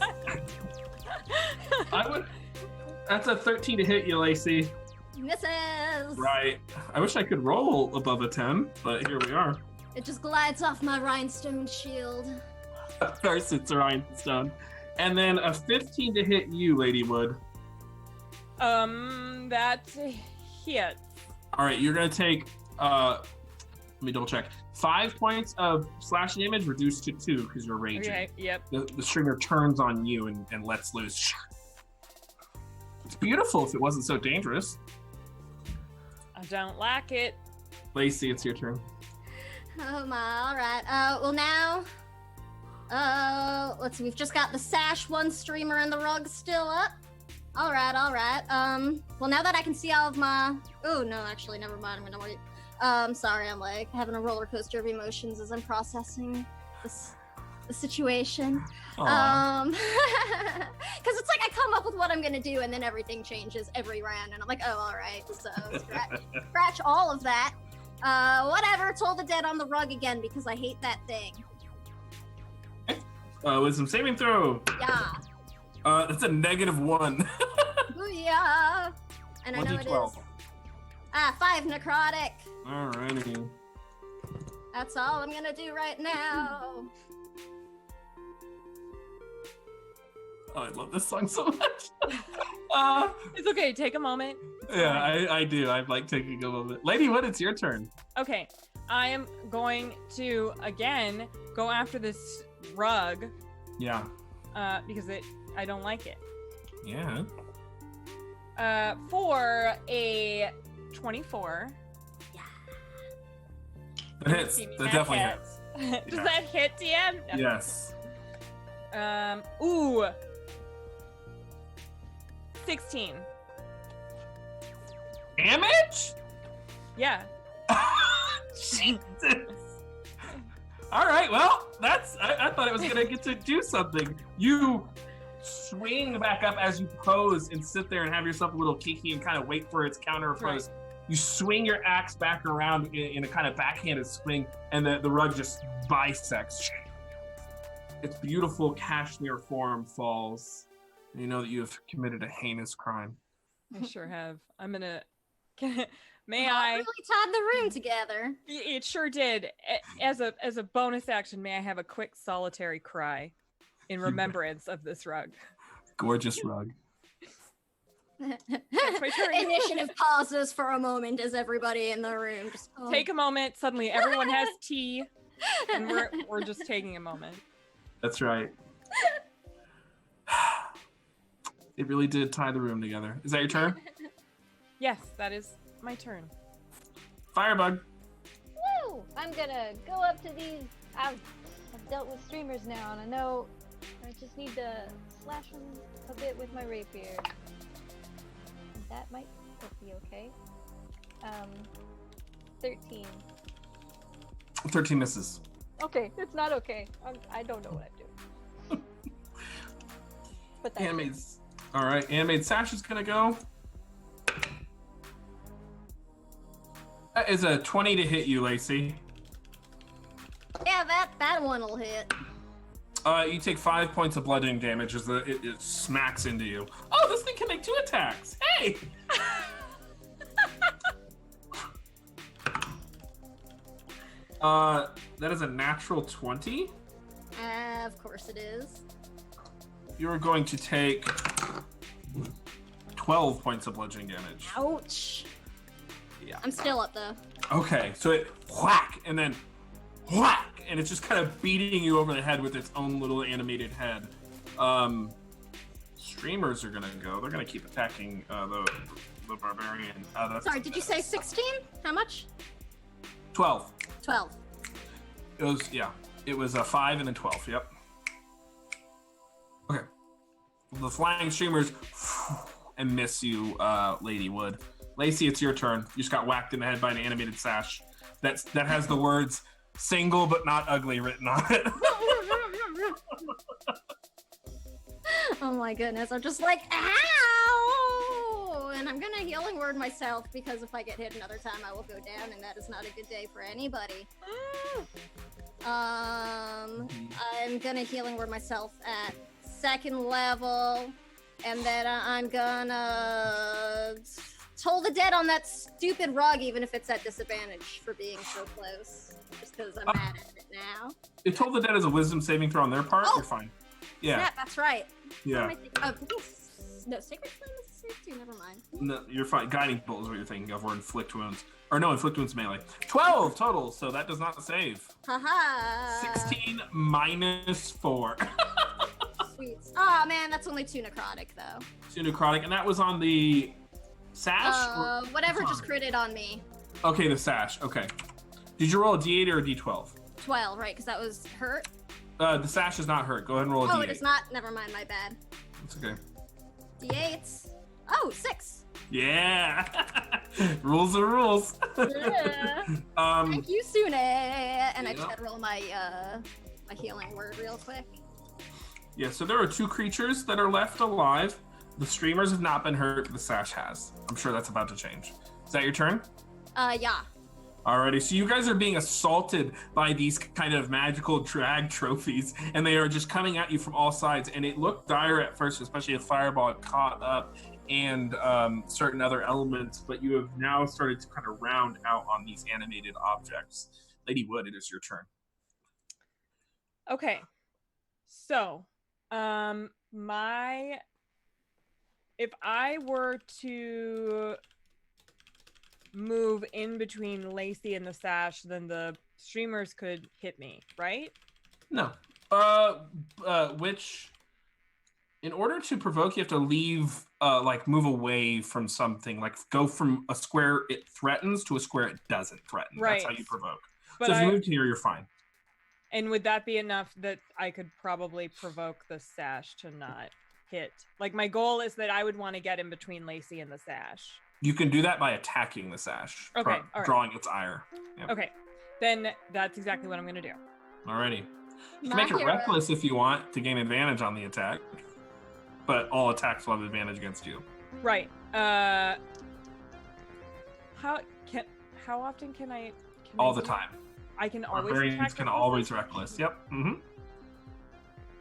That's a 13 to hit you, Lacey. Misses. Right. I wish I could roll above a 10, but here we are. It just glides off my rhinestone shield. Of course, it's a rhinestone. And then a 15 to hit you, Lady Wood. That hits. All right, you're gonna take. Let me double check. 5 points of slash damage, reduced to 2 because you're raging. Okay. Yep. The streamer turns on you and lets loose. It's beautiful if it wasn't so dangerous. I don't like it. Lacey, it's your turn. Oh my, alright. Well now, let's see, we've just got the sash, one streamer, and the rug still up. Alright. Well now that I can see all of my... Oh, no, actually, never mind. I'm gonna wait. Sorry, I'm like having a roller coaster of emotions as I'm processing the situation. Aw. Because it's like I come up with what I'm gonna do and then everything changes every round and I'm like, oh, alright, so scratch all of that. Whatever, toll the dead on the rug again because I hate that thing. Wisdom saving throw. Yeah. That's a -1. Booyah! And I know it 1d12. is. 5 necrotic. Alrighty. That's all I'm gonna do right now. Oh, I love this song so much. It's okay. Take a moment. Yeah, I do. I like taking a moment. Lady Wood, it's your turn. Okay. I am going to again go after this rug Yeah. because I don't like it. Yeah. For a 24. That hits. See me, That definitely hits. Does Yeah. that hit, DM? No. Yes. Ooh. 16. Damage? Yeah. Jesus. All right. Well, that's. I thought it was gonna get to do something. You swing back up as you pose and sit there and have yourself a little kiki and kind of wait for its counter pose. Right. You swing your axe back around in a kind of backhanded swing, and the rug just bisects. Its beautiful cashmere form falls. And you know that you have committed a heinous crime. I sure have. I'm gonna. May Oh, I? really tied the room together. It sure did. As a bonus action, may I have a quick solitary cry in remembrance of this rug? Gorgeous rug. my turn. Initiative pauses for a moment as everybody in the room just Take a moment. Suddenly, everyone has tea, and we're just taking a moment. That's right. It really did tie the room together. Is that your turn? Yes, that is my turn. Firebug. Woo! I'm gonna go up to these. I've dealt with streamers now, and I know I just need to slash them a bit with my rapier. And that might be okay. 13. 13 misses. Okay, it's not okay. I don't know what I'm doing. But that's Animated. All right, animated sash is gonna go. That is a 20 to hit you, Lacey. Yeah, that one will hit. You take 5 points of bludgeoning damage as it smacks into you. Oh, this thing can make 2 attacks. Hey! That is a natural 20. Of course it is. You're going to take 12 points of bludgeoning damage. Ouch. Yeah. I'm still up though. Okay, so it whack and then whack, and it's just kind of beating you over the head with its own little animated head. Streamers are gonna go. They're gonna keep attacking the barbarian. Sorry, did you say 16? How much? 12. 12. It was a 5 and then 12. Yep. Okay. The flying streamers and miss you, Lady Wood. Lacey, it's your turn. You just got whacked in the head by an animated sash that has the words "single but not ugly" written on it. Oh my goodness, I'm just like, ow! And I'm gonna healing word myself because if I get hit another time, I will go down, and that is not a good day for anybody. I'm gonna healing word myself at 2nd level, and then I'm gonna toll the dead on that stupid rug, even if it's at disadvantage for being so close. Just because I'm mad at it now. It told the dead as a wisdom saving throw on their part. Oh! You're fine. Yeah. Snap, that's right. Yeah. What am I thinking? No, Sacred Flame is a save too, never mind. No, you're fine. Guiding bolt is what you're thinking of, or inflict wounds. Or no, inflict wounds melee. 12 total, so that does not save. Haha. 16 minus 4. Sweet. Oh man, that's only 2 necrotic though. 2 necrotic, and that was on the sash? Whatever just critted on me. Okay, the sash. Okay. Did you roll a d8 or a d12? 12, right? Because that was hurt. The sash is not hurt. Go ahead and roll a d8. Oh, it is not. Never mind, my bad. It's okay. D8s. Oh, 6. Yeah. Rules are rules. Yeah. Thank you, Sune. And I just gotta roll my my healing word real quick. Yeah, so there are 2 creatures that are left alive. The streamers have not been hurt, but the sash has. I'm sure that's about to change. Is that your turn? Yeah. Alrighty, so you guys are being assaulted by these kind of magical drag trophies, and they are just coming at you from all sides. And it looked dire at first, especially if Fireball had caught up and certain other elements, but you have now started to kind of round out on these animated objects. Lady Wood, it is your turn. Okay. So, if I were to move in between Lacey and the sash, then the streamers could hit me, right? No. In order to provoke, you have to leave, move away from something, like go from a square it threatens to a square it doesn't threaten. Right. That's how you provoke. But so if you move here, you're fine. And would that be enough that I could probably provoke the sash to not hit? Like, my goal is that I would want to get in between Lacey and the sash. You can do that by attacking the sash. Okay, all right. Drawing its ire. Yep. Okay, then that's exactly what I'm going to do. Alrighty. You can make it reckless if you want to gain advantage on the attack, but all attacks will have advantage against you. Right. How often can I? All the time. I can always. Barbarians can always reckless. Yep. Mm-hmm.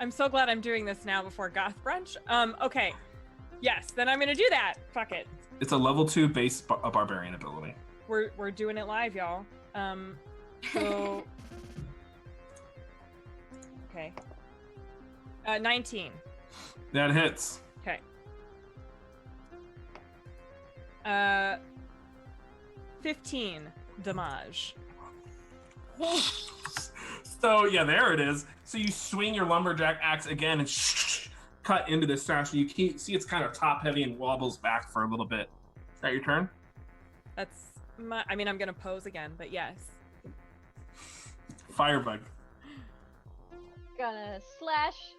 I'm so glad I'm doing this now before Goth Brunch. Okay. Yes, then I'm gonna do that. Fuck it. It's a level 2 base barbarian ability. We're doing it live, y'all. So okay. 19. That hits. Okay. 15 damage. So yeah, there it is. So you swing your lumberjack axe again and cut into this sash. And you see it's kind of top heavy and wobbles back for a little bit. Is that your turn? That's my. I mean, I'm gonna pose again, but yes. Firebug. Gonna slash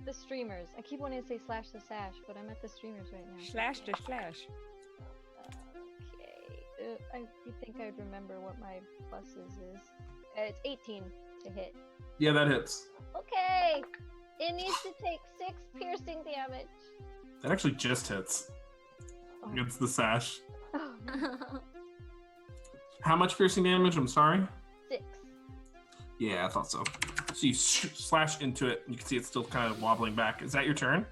the streamers. I keep wanting to say slash the sash, but I'm at the streamers right now. Slash to slash. Okay. You think I'd remember what my pluses is? It's 18 to hit. Yeah, that hits. Okay. It needs to take 6 piercing damage. That actually just hits against the sash. How much piercing damage? I'm sorry. 6. Yeah, I thought so. So you slash into it, and you can see it's still kind of wobbling back. Is that your turn?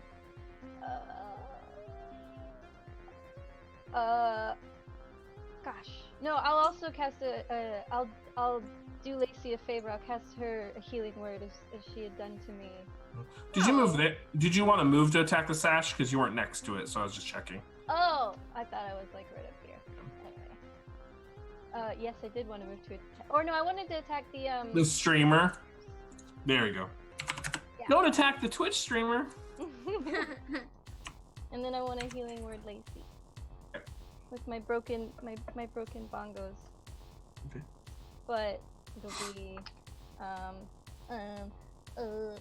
Gosh. No, I'll also cast I'll do Lacey a favor. I'll cast her a healing word as she had done to me. Did you move there? Did you want to move to attack the sash? Because you weren't next to it, so I was just checking. Oh, I thought I was like right up here. Anyway. Yes, I did want to move to attack. Or no, I wanted to attack the streamer. There you go. Yeah. Don't attack the Twitch streamer. And then I want a healing word, Lacey. Okay. With my broken bongos. Okay. But it'll be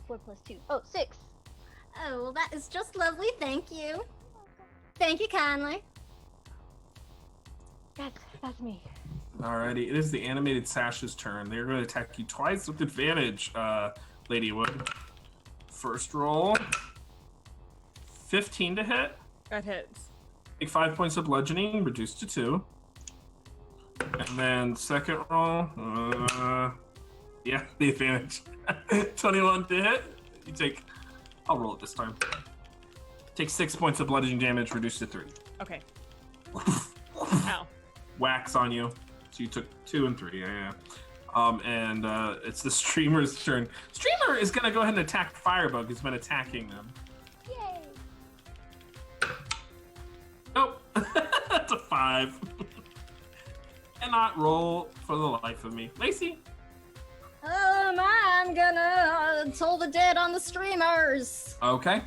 4 plus 2. Oh, 6. Oh, well, that is just lovely. Thank you. Thank you kindly. That's me. Alrighty, it is the animated Sash's turn. They're going to attack you twice with advantage, Ladywood. First roll. 15 to hit. That hits. Take 5 points of bludgeoning, reduced to 2. And then second roll. Yeah, the advantage. 21 to hit. You take. I'll roll it this time. Take 6 points of bludgeoning damage, reduced to 3. Okay. Ow. Wax on you. So you took 2 and 3. Yeah. And it's the streamer's turn. Streamer is gonna go ahead and attack Firebug, who's been attacking them. Yay! Nope. That's a 5. Cannot roll for the life of me. Lacey. I'm gonna toll the dead on the streamers. Okay.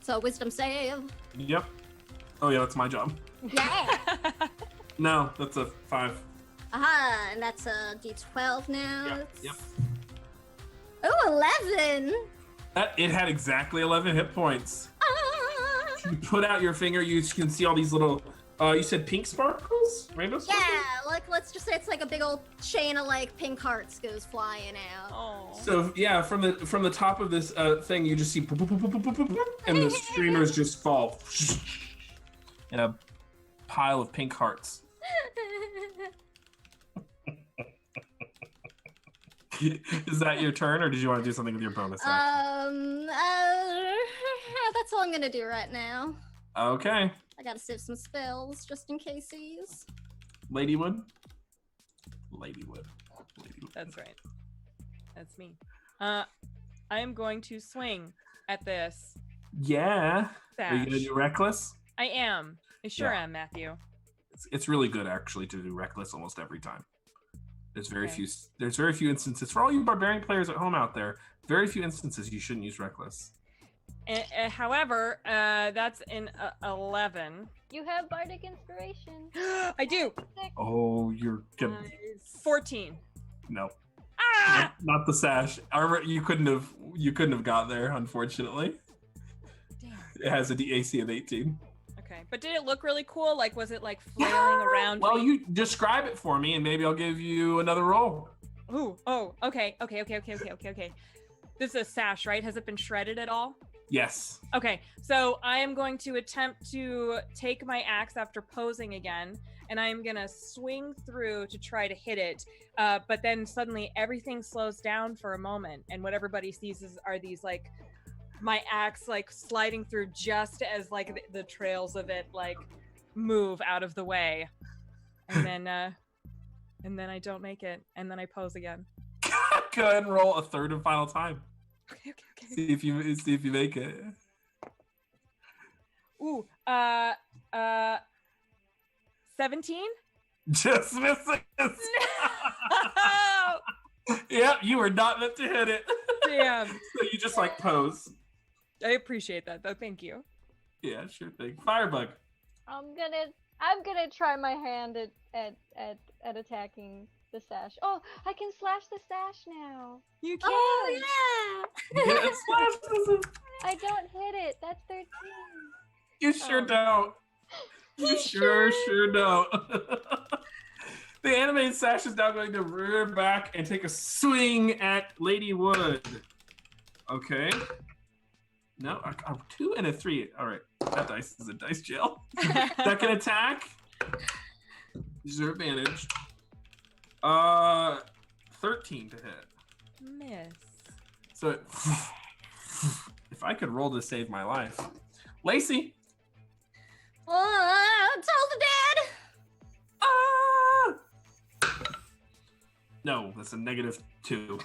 So wisdom save. Yep. Oh yeah, that's my job. Yeah. No, that's a 5. Aha, and that's a d12 now. Yep. Oh, 11. It had exactly 11 hit points. Ah. You put out your finger, you can see all these little. You said pink sparkles, rainbow sparkles. Yeah, like let's just say it's like a big old chain of like pink hearts goes flying out. Oh. So yeah, from the top of this thing, you just see, boop, boop, boop, boop, boop, boop, boop, and the streamers just fall in a pile of pink hearts. Is that your turn, or did you want to do something with your bonus action? That's all I'm gonna do right now. Okay. I gotta save some spells just in cases. Ladywood. That's right. That's me. I am going to swing at this Yeah. sash. Are you gonna do reckless? I am. I sure Yeah. am, Matthew. It's really good actually to do reckless almost every time. There's very Okay. few instances for all you barbarian players at home out there. Very few instances you shouldn't use reckless. However, that's in 11. You have bardic inspiration. I do. 6. Oh, you're gonna 14. no, Ah! not the sash. Armor, you couldn't have got there, unfortunately. Damn. It has a DAC of 18. Okay, but did it look really cool? Like, was it like flailing around? Well, me? you describe it for me, and maybe I'll give you another roll. Ooh. Oh. Okay. This is a sash, right? Has it been shredded at all? Yes. Okay, so I am going to attempt to take my axe after posing again, and I'm gonna swing through to try to hit it. But then suddenly everything slows down for a moment, and what everybody sees are these like my axe like sliding through just as like the trails of it like move out of the way, and then I don't make it, and then I pose again. Go ahead and roll a third and final time. Okay. See if you make it. Ooh, 17? Just misses. No! Yep, you were not meant to hit it. Damn. So you just like pose. I appreciate that though. Thank you. Yeah, sure thing. Firebug. I'm gonna try my hand at attacking the sash. Oh, I can slash the sash now. You can. Oh yeah. Yeah, it slashes. I don't hit it. That's 13. You sure Oh. don't. You sure don't. The animated sash is now going to rear back and take a swing at Lady Wood. Okay. No, a 2 and a 3. All right, that dice is a dice jail. Second attack. Use your advantage. 13 to hit. Miss. So if I could roll to save my life. Lacey. Tell the dad. Ah! No, that's a -2.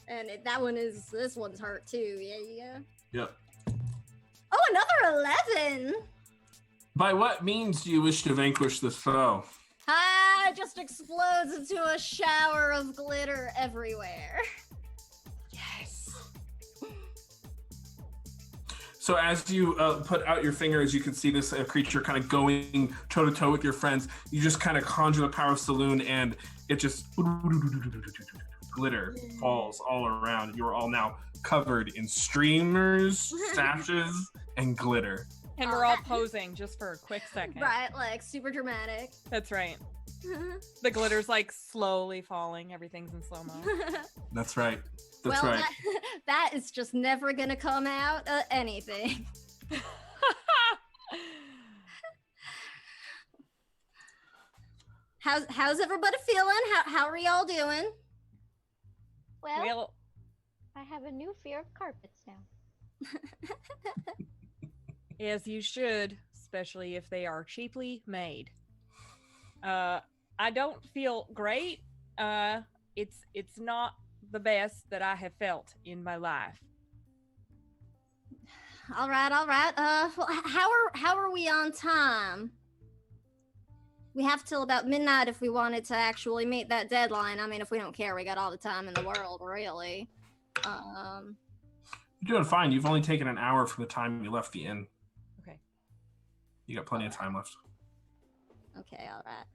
And this one's hurt too. Yeah. Yep. Oh, another 11. By what means do you wish to vanquish this foe? It just explodes into a shower of glitter everywhere. Yes. So as you put out your fingers, you can see this creature kind of going toe-to-toe with your friends. You just kind of conjure the power of Saloon, and it just glitter falls all around. You are all now covered in streamers, sashes, and glitter. And we're all posing just for a quick second. Right, like super dramatic. That's right. The glitter's like slowly falling. Everything's in slow-mo. That's right. That's well, right. that is just never gonna come out anything. How's everybody feeling? How are y'all doing? Well, I have a new fear of carpets now. As you should, especially if they are cheaply made. I don't feel great. It's not the best that I have felt in my life. All right. Well, how are we on time? We have till about midnight if we wanted to actually meet that deadline. I mean, if we don't care, we got all the time in the world, really. You're doing fine. You've only taken an hour from the time you left the inn. Okay. You got plenty of time left. Okay, all right.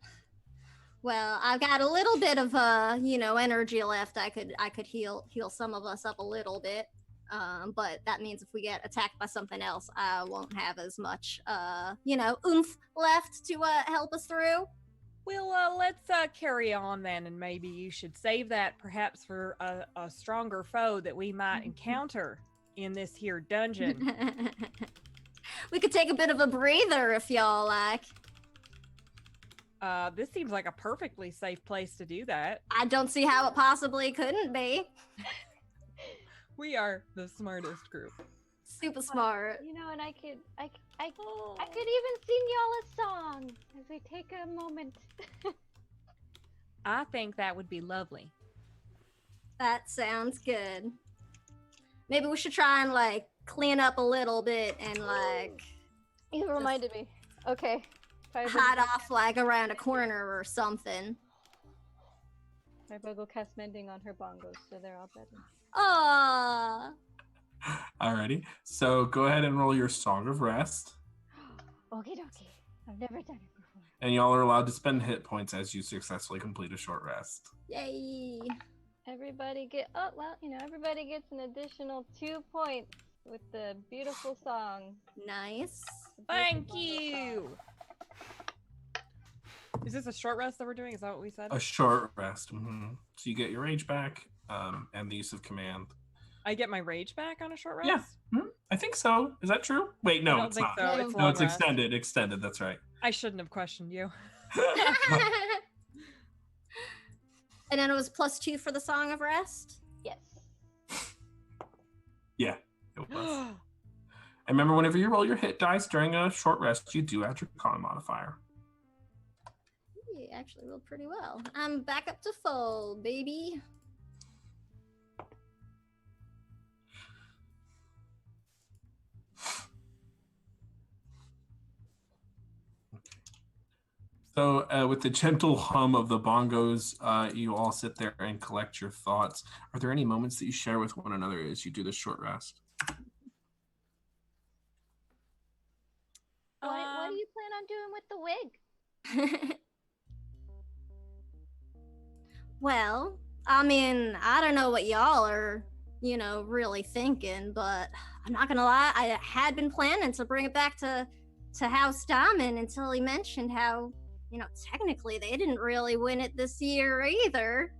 Well, I've got a little bit of energy left. I could heal some of us up a little bit. But that means if we get attacked by something else, I won't have as much oomph left to help us through. Well, let's carry on then, and maybe you should save that perhaps for a stronger foe that we might encounter in this here dungeon. We could take a bit of a breather if y'all like. This seems like a perfectly safe place to do that. I don't see how it possibly couldn't be. We are the smartest group. Super smart. You know, and I could even sing y'all a song as we take a moment. I think that would be lovely. That sounds good. Maybe we should try and clean up a little bit and You reminded me. Okay. hide off around a corner or something. I go cast mending on her bongos, so they're all better. Aww. Alrighty. So go ahead and roll your Song of Rest. Okie dokie. I've never done it before. And y'all are allowed to spend hit points as you successfully complete a short rest. Yay. Everybody everybody gets an additional 2 points with the beautiful song. Nice. Thank you. Is this a short rest that we're doing? Is that what we said? A short rest. Mm-hmm. So you get your rage back and the use of command. I get my rage back on a short rest? Yeah. Mm-hmm. I think so. Is that true? Wait, no, it's not. So. It's no, it's rest. extended. That's right. I shouldn't have questioned you. And then it was +2 for the Song of Rest? Yes. Yeah, it was. And remember, whenever you roll your hit dice during a short rest, you do add your con modifier. You actually rolled pretty well. I'm back up to full, baby. So with the gentle hum of the bongos, you all sit there and collect your thoughts. Are there any moments that you share with one another as you do this short rest? What do you plan on doing with the wig? Well, I mean, I don't know what y'all are, really thinking, but I'm not gonna lie, I had been planning to bring it back to House Diamond until he mentioned how, technically they didn't really win it this year either.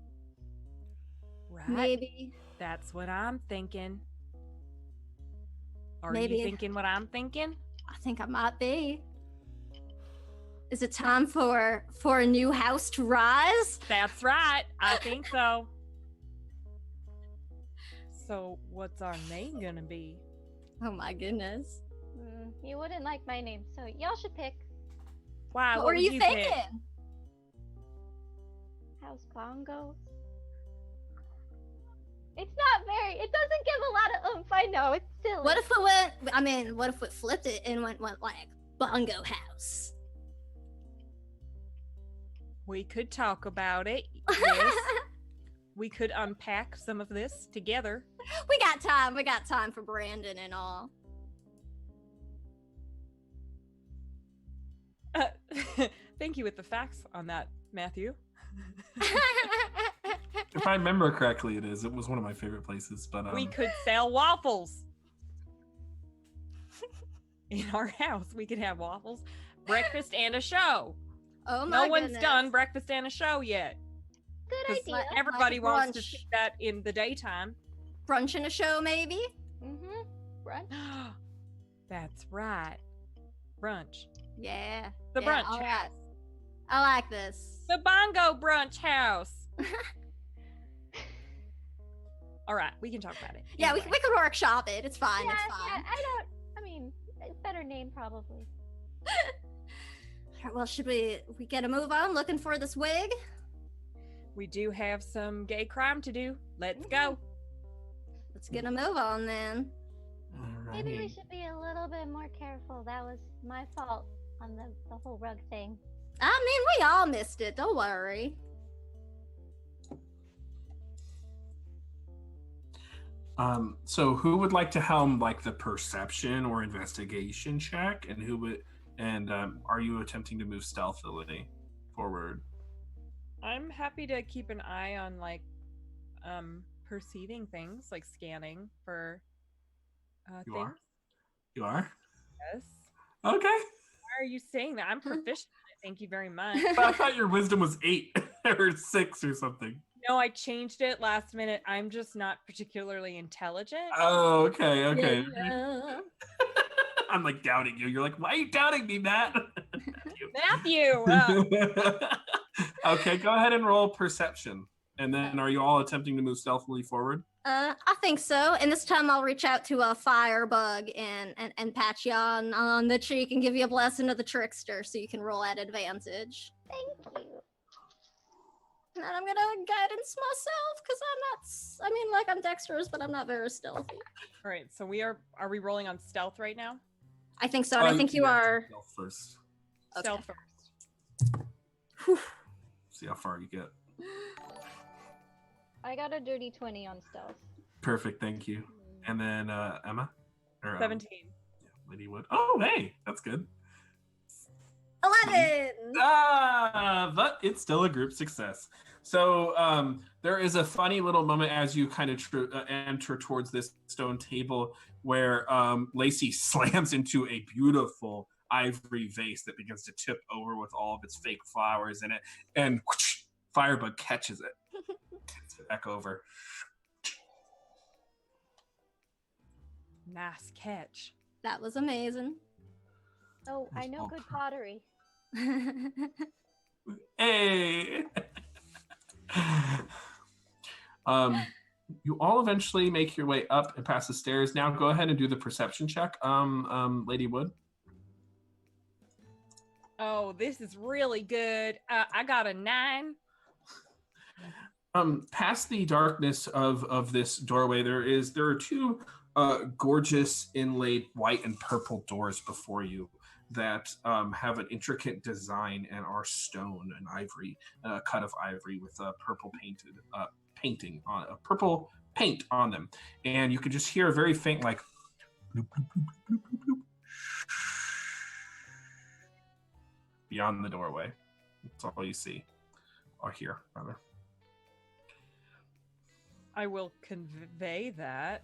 Right. Maybe. That's what I'm thinking. Are Maybe. you thinking what I'm thinking? I think I might be. Is it time for a new house to rise? That's right. I think so. So, what's our name gonna be? Oh my goodness. You wouldn't like my name, so y'all should pick Wow, What were would you pick? thinking? House Bongo. It's not very. It doesn't give a lot of oomph. I know it's silly. What if it went? I mean, what if we flipped it and went like Bongo House? We could talk about it. Yes. We could unpack some of this together. We got time. We got time for Brandon and all. Thank you with the facts on that, Matthew. If I remember correctly, it is. It was one of my favorite places. But We could sell waffles. In our house, we could have waffles, breakfast, and a show. Oh my No one's goodness. done breakfast and a show yet. Good 'Cause idea. everybody Like wants to brunch. see that in the daytime. Brunch and a show, maybe. Brunch. That's right. Brunch. Yeah. The yeah, brunch all right. house. I like this. The bongo brunch house. All right, we can talk about it. Yeah, Anyway. we could workshop it. It's fine. Yeah, It's fine. I don't. I mean, a better name probably. Alright, well, should we get a move on looking for this wig? We do have some gay crime to do. Let's go. Let's get a move on then. Maybe we should be a little bit more careful. That was my fault on the whole rug thing. I mean, we all missed it. Don't worry. So who would like to helm like the perception or investigation check, and who would? And are you attempting to move stealthily forward? I'm happy to keep an eye on like perceiving things, like scanning for You things. are. You are. Yes. Okay. Why are you saying that? I'm proficient. in it. Thank you very much. I thought your wisdom was 8 or 6 or something. No, I changed it last minute. I'm just not particularly intelligent. Oh, okay, okay. Yeah. I'm like doubting you. You're like, why are you doubting me, Matt? Matthew! Okay, go ahead and roll perception. And then are you all attempting to move stealthily forward? I think so. And this time I'll reach out to a firebug and pat you on the cheek and give you a blessing of the trickster so you can roll at advantage. Thank you. And then I'm gonna guidance myself because I'm not, I'm dexterous, but I'm not very stealthy. All right, so are we rolling on stealth right now? I think so, and I think you yeah, are. stealth first. Okay. Stealth first. Whew. See how far you get. I got a dirty 20 on stealth. Perfect, thank you. And then Emma? Or, 17. Yeah, Lady Wood. Oh, hey, that's good. 11! But it's still a group success. So there is a funny little moment as you kind of enter towards this stone table where Lacey slams into a beautiful ivory vase that begins to tip over with all of its fake flowers in it, and whoosh, Firebug catches it. Tips it back over. Nice catch. That was amazing. Oh, I know good pottery. Hey. You all eventually make your way up and past the stairs. Now go ahead and do the perception check, Lady Wood. Oh, this is really good. I got a 9. Past the darkness of this doorway, there are two gorgeous inlaid white and purple doors before you that have an intricate design and are stone and ivory, cut of ivory with a purple painting on a purple paint on them, and you can just hear a very faint like bloop, bloop, bloop, bloop, bloop, bloop, beyond the doorway. That's all you see, or hear rather. I will convey that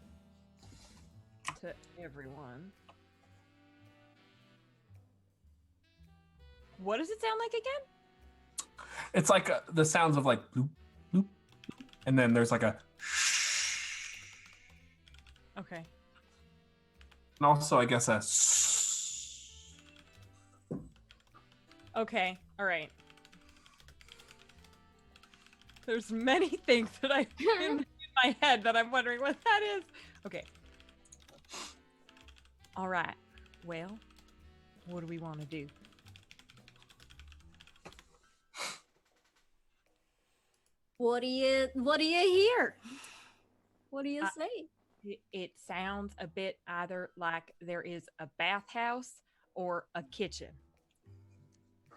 to everyone. What does it sound like again? It's like the sounds of like bloop, bloop, and then there's like a Okay. and also I guess a Okay, all right. There's many things that I in my head that I'm wondering what that is. Okay. All right. Well, what do we want to do? What do you hear? What do you say? It sounds a bit either like there is a bathhouse or a kitchen.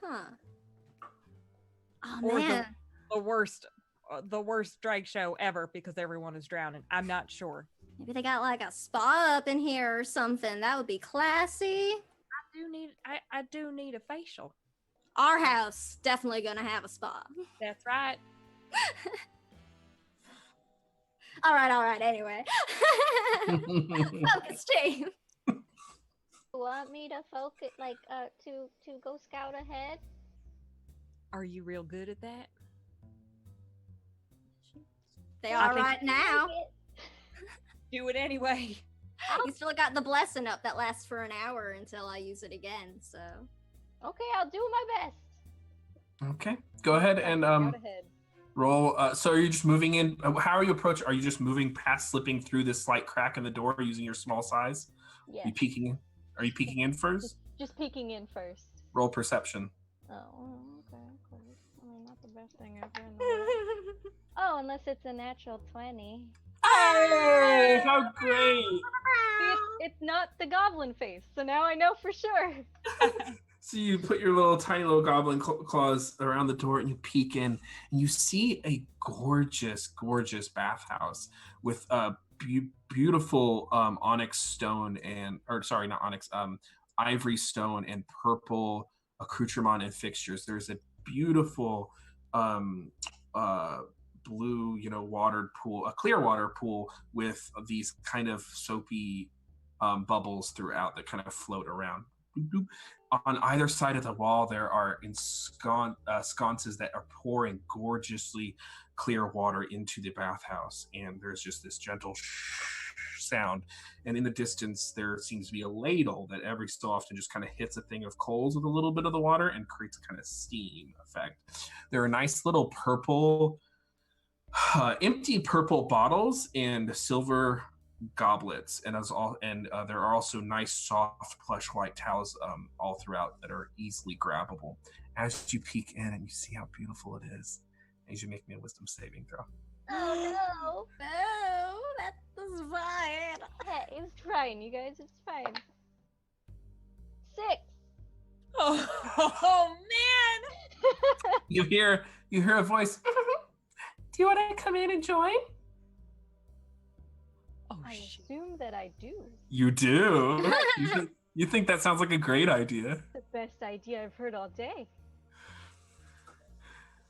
Huh. Oh Or man. the worst drag show ever because everyone is drowning. I'm not sure. Maybe they got like a spa up in here or something. That would be classy. I do need a facial. Our house definitely gonna have a spa. That's right. All right. Anyway, focus team. You want me to focus, like, to go scout ahead? Are you real good at that? They are right now. Do it anyway. You still got the blessing up that lasts for an hour until I use it again. So. Okay, I'll do my best. Okay, go ahead and Scout ahead. roll. So are you just moving in? How are you approaching? Are you just moving past, slipping through this slight crack in the door using your small size? Yeah. Are you peeking in? Are you peeking in first? Just peeking in first. Roll perception. Oh, okay, cool. I mean, not the best thing ever in the world. Oh, unless it's a natural 20. Hey, how great! See, it's not the goblin face, so now I know for sure. So you put your little tiny little goblin claws around the door and you peek in and you see a gorgeous, gorgeous bathhouse with a beautiful onyx stone not onyx, ivory stone and purple accoutrement and fixtures. There's a beautiful blue, watered pool, a clear water pool with these kind of soapy bubbles throughout that kind of float around. Boop, boop. On either side of the wall, there are sconces that are pouring gorgeously clear water into the bathhouse, and there's just this gentle sound. And in the distance, there seems to be a ladle that every so often just kind of hits a thing of coals with a little bit of the water and creates a kind of steam effect. There are nice little purple, empty purple bottles and silver goblets, and there are also nice soft plush white towels all throughout that are easily grabbable. As you peek in and you see how beautiful it is, as you make me a wisdom saving throw. Oh no! No, that's fine. Hey, it's fine, you guys. It's fine. 6. Oh man! You hear a voice. Do you want to come in and join? Oh I shit! assume that I do. You do. You think that sounds like a great idea. The best idea I've heard all day.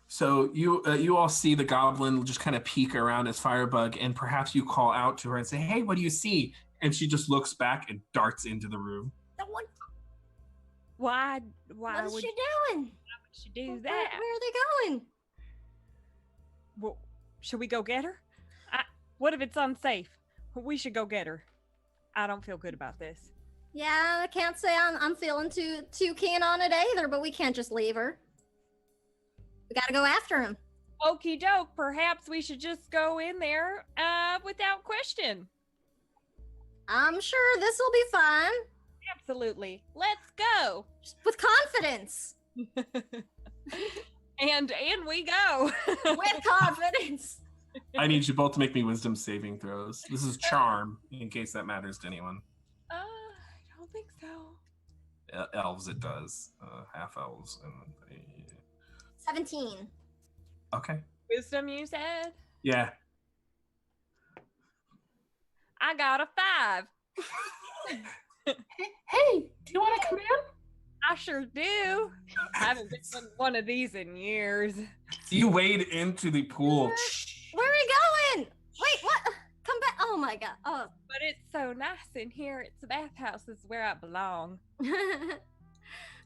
So you all see the goblin just kind of peek around as Firebug, and perhaps you call out to her and say, "Hey, what do you see?" And she just looks back and darts into the room. Why What is would she doing? she do Where that? are they going? Well, should we go get her? What if it's unsafe? We should go get her. I don't feel good about this. Yeah, I can't say I'm feeling too keen on it either, but we can't just leave her. We gotta go after him. Okie doke, perhaps we should just go in there without question. I'm sure this will be fine. Absolutely. Let's go. Just with confidence. And we go. With confidence. I need you both to make me wisdom saving throws. This is charm, in case that matters to anyone. I don't think so. Elves, it does. Half elves. 17. Okay. Wisdom, you said? Yeah. I got a 5. Hey, do you want to come in? I sure do. I haven't been in one of these in years. You wade into the pool. Where are we going? Wait, what? Come back. Oh my god. Oh. But it's so nice in here. It's the bathhouse. This is where I belong.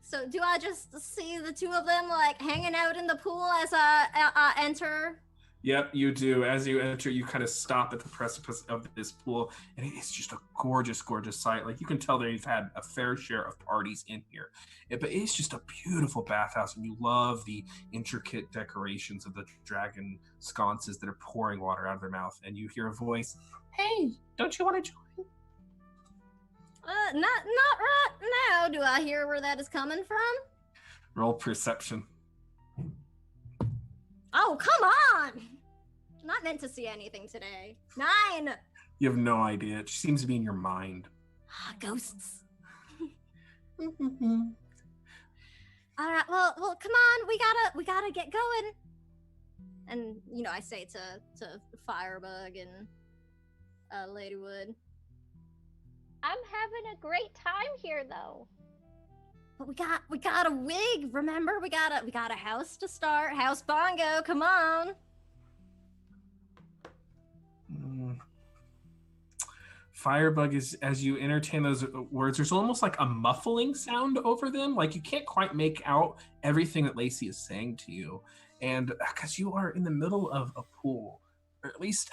So do I just see the two of them like hanging out in the pool as I enter? Yep, you do. As you enter, you kind of stop at the precipice of this pool, and it's just a gorgeous, gorgeous sight. Like, you can tell they've had a fair share of parties in here. But it's just a beautiful bathhouse, and you love the intricate decorations of the dragon sconces that are pouring water out of their mouth. And you hear a voice, "Hey, don't you want to join?" Not right now. Do I hear where that is coming from? Roll perception. Oh, come on! Not meant to see anything today. 9! You have no idea. It seems to be in your mind. Ghosts. All right. Well, come on. We gotta get going. And I say to Firebug and Ladywood. I'm having a great time here, though. But we got a wig. Remember, we got a house to start. House bongo. Come on. Firebug is, as you entertain those words, there's almost like a muffling sound over them. Like, you can't quite make out everything that Lacey is saying to you. And because you are in the middle of a pool, or at least,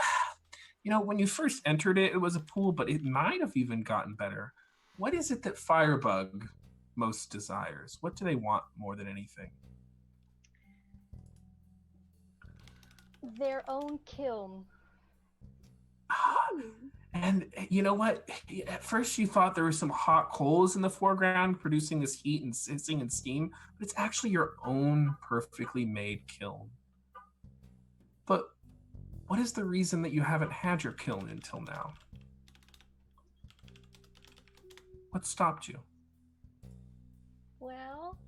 when you first entered it, it was a pool, but it might have even gotten better. What is it that Firebug most desires? What do they want more than anything? Their own kiln. And you know what? At first you thought there were some hot coals in the foreground producing this heat and hissing and steam, but it's actually your own perfectly made kiln. But what is the reason that you haven't had your kiln until now? What stopped you? Well,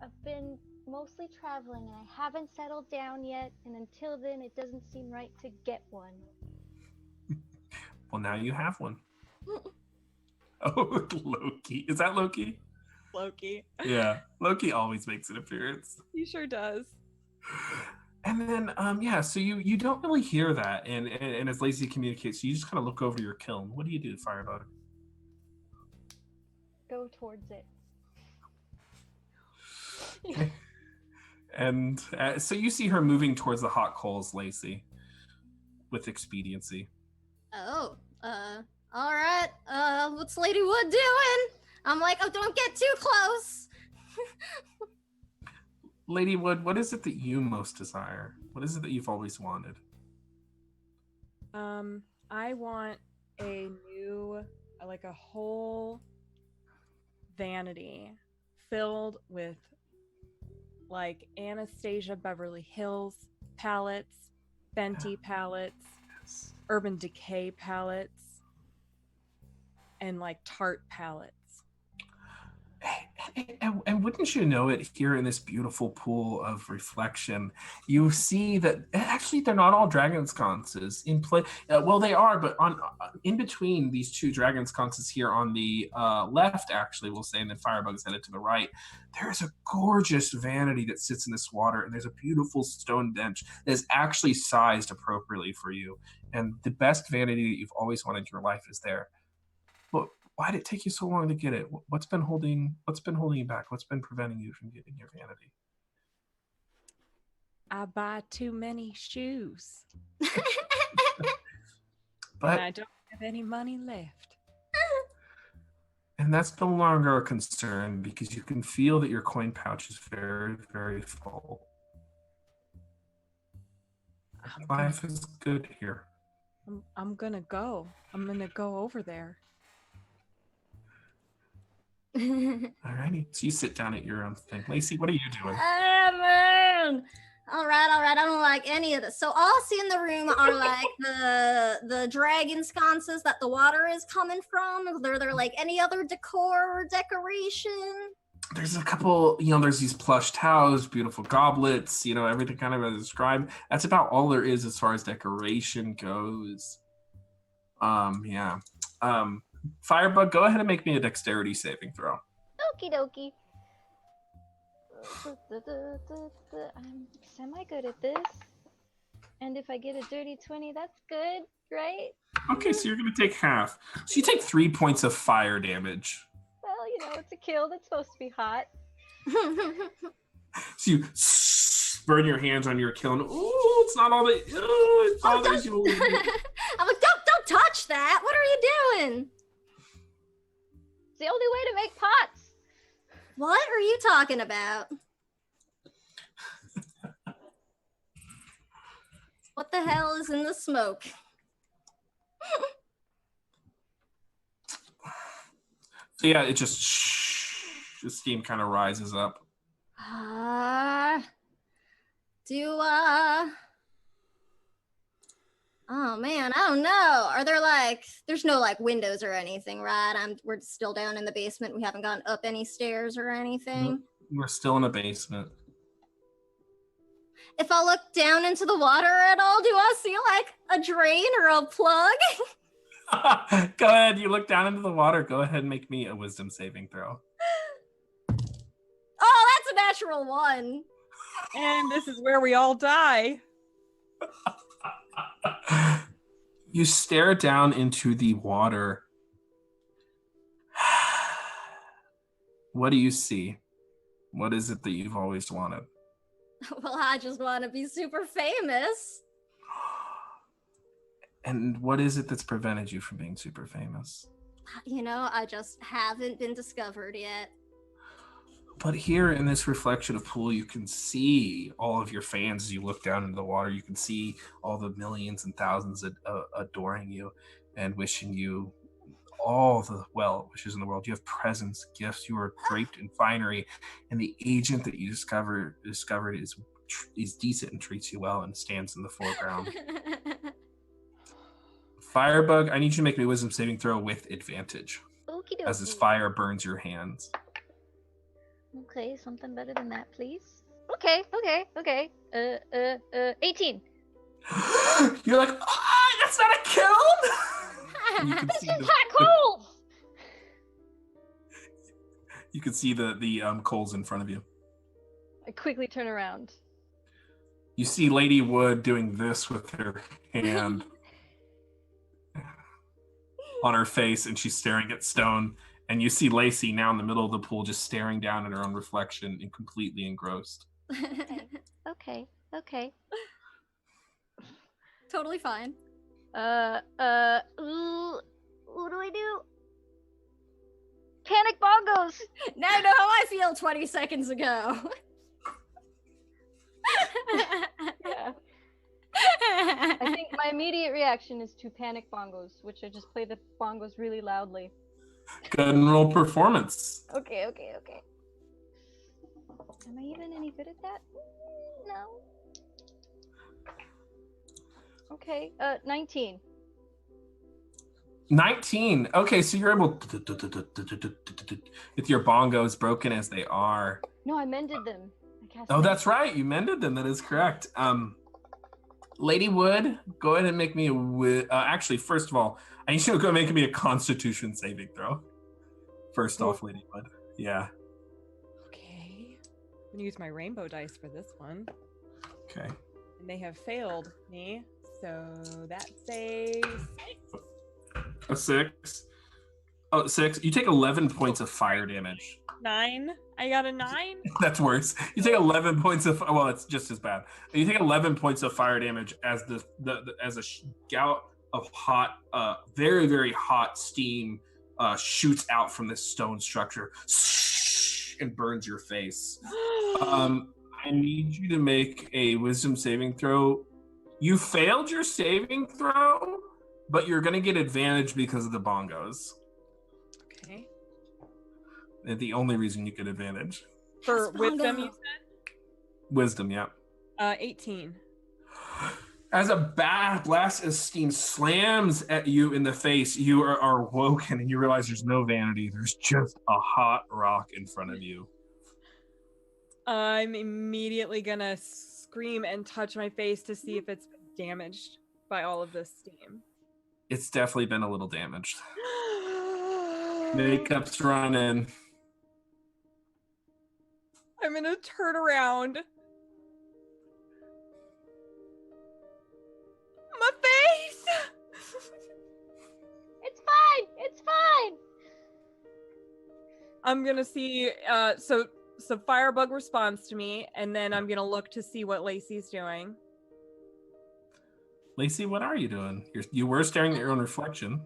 I've been mostly traveling and I haven't settled down yet, and until then it doesn't seem right to get one. Well, now you have one. Oh, Loki. Is that Loki? Loki. Yeah, Loki always makes an appearance. He sure does. And then, so you don't really hear that, and as Lacey communicates, you just kind of look over your kiln. What do you do, Firebug? Go towards it. Okay. And so you see her moving towards the hot coals, Lacey, with expediency. Oh, all right. What's Ladywood doing? I'm like, oh, don't get too close. Ladywood, what is it that you most desire? What is it that you've always wanted? I want a new, like a whole vanity filled with like Anastasia Beverly Hills palettes, Fenty palettes, Yes. Urban Decay palettes, and like Tarte palettes. And wouldn't you know it, here in this beautiful pool of reflection, you see that actually they're not all dragon sconces in play. Well, they are, but on in between these two dragon sconces here on the left, actually, we'll say, and then Firebug's headed to the right, there's a gorgeous vanity that sits in this water, and there's a beautiful stone bench that is actually sized appropriately for you. And the best vanity that you've always wanted in your life is there. But why did it take you so long to get it? What's been holding you back? What's been preventing you from getting your vanity? I buy too many shoes. But And I don't have any money left. and that's no longer a concern because you can feel that your coin pouch is very, very full. Life is good here. I'm gonna go. I'm gonna go over there. Alrighty. So you sit down at your own thing. Lacey, what are you doing? Man. All right. I don't like any of this. So all I see in the room are like the dragon sconces that the water is coming from. Is there like any other decor or decoration? There's a couple, there's these plush towels, beautiful goblets, everything kind of as described. That's about all there is as far as decoration goes. Yeah. Firebug, go ahead and make me a dexterity saving throw. Okie dokie. I'm semi-good at this. And if I get a dirty 20, that's good, right? Okay, so you're going to take half. So you take 3 points of fire damage. Well, it's a kill that's supposed to be hot. So you burn your hands on your kiln. Ooh, it's not all the. Ooh, it bothers you. I'm like, don't touch that. What are you doing? It's the only way to make pots. What are you talking about? What the hell is in the smoke? So yeah, it just the steam kind of rises up. Oh man, I don't know. Are there there's no windows or anything, right? We're still down in the basement. We haven't gone up any stairs or anything. We're still in a basement. If I look down into the water at all, do I see a drain or a plug? Go ahead. You look down into the water. Go ahead and make me a wisdom saving throw. Oh, that's a natural 1. And this is where we all die. You stare down into the water. What do you see? What is it that you've always wanted? Well, I just want to be super famous. And what is it that's prevented you from being super famous? I just haven't been discovered yet. But here in this reflection of pool, you can see all of your fans as you look down into the water. You can see all the millions and thousands adoring you and wishing you all the well wishes in the world. You have presents, gifts. You are draped in finery, and the agent that you discovered is decent and treats you well and stands in the foreground. Firebug, I need you to make me a wisdom saving throw with advantage. Okie As this dokie. fire burns your hands. Okay, something better than that, please. Okay. 18. You're like, that's not a kiln! You can This see is hot coals! You can see the coals in front of you. I quickly turn around. You see Lady Wood doing this with her hand on her face, and she's staring at Stone. And you see Lacey now in the middle of the pool, just staring down at her own reflection and completely engrossed. Okay. Totally fine. What do I do? Panic bongos! Now I know how I feel 20 seconds ago. Yeah. I think my immediate reaction is to panic bongos, which I just play the bongos really loudly. Good and roll performance. Okay. Am I even any good at that? No. Okay, 19. 19. Okay, so you're able with your bongos broken as they are. No, I mended them. Oh, that's right. You mended them. That is correct. Lady Wood, go ahead and make me actually, first of all, I need you to go make me a Constitution saving throw. First off, Lady Wood. Yeah. Okay. I'm gonna use my rainbow dice for this one. Okay. And they have failed me, so that's a 6. A 6. Oh, 6. You take 11 points of fire damage. 9. I got a 9. That's worse. You take 11 points of well, it's just as bad. You take 11 points of fire damage as as a gout of hot, very very hot steam shoots out from this stone structure and burns your face. I need you to make a wisdom saving throw. You failed your saving throw, but you're going to get advantage because of the bongos. Okay. And the only reason you get advantage. For wisdom, you said? Wisdom, yeah. 18. As a blast of steam slams at you in the face, you are woken and you realize there's no vanity. There's just a hot rock in front of you. I'm immediately gonna scream and touch my face to see if it's been damaged by all of this steam. It's definitely been a little damaged. Makeup's running. I'm gonna turn around. My face! It's fine! I'm gonna see, so So Firebug responds to me, and then I'm gonna look to see what Lacey's doing. Lacey, what are you doing? You were staring at your own reflection.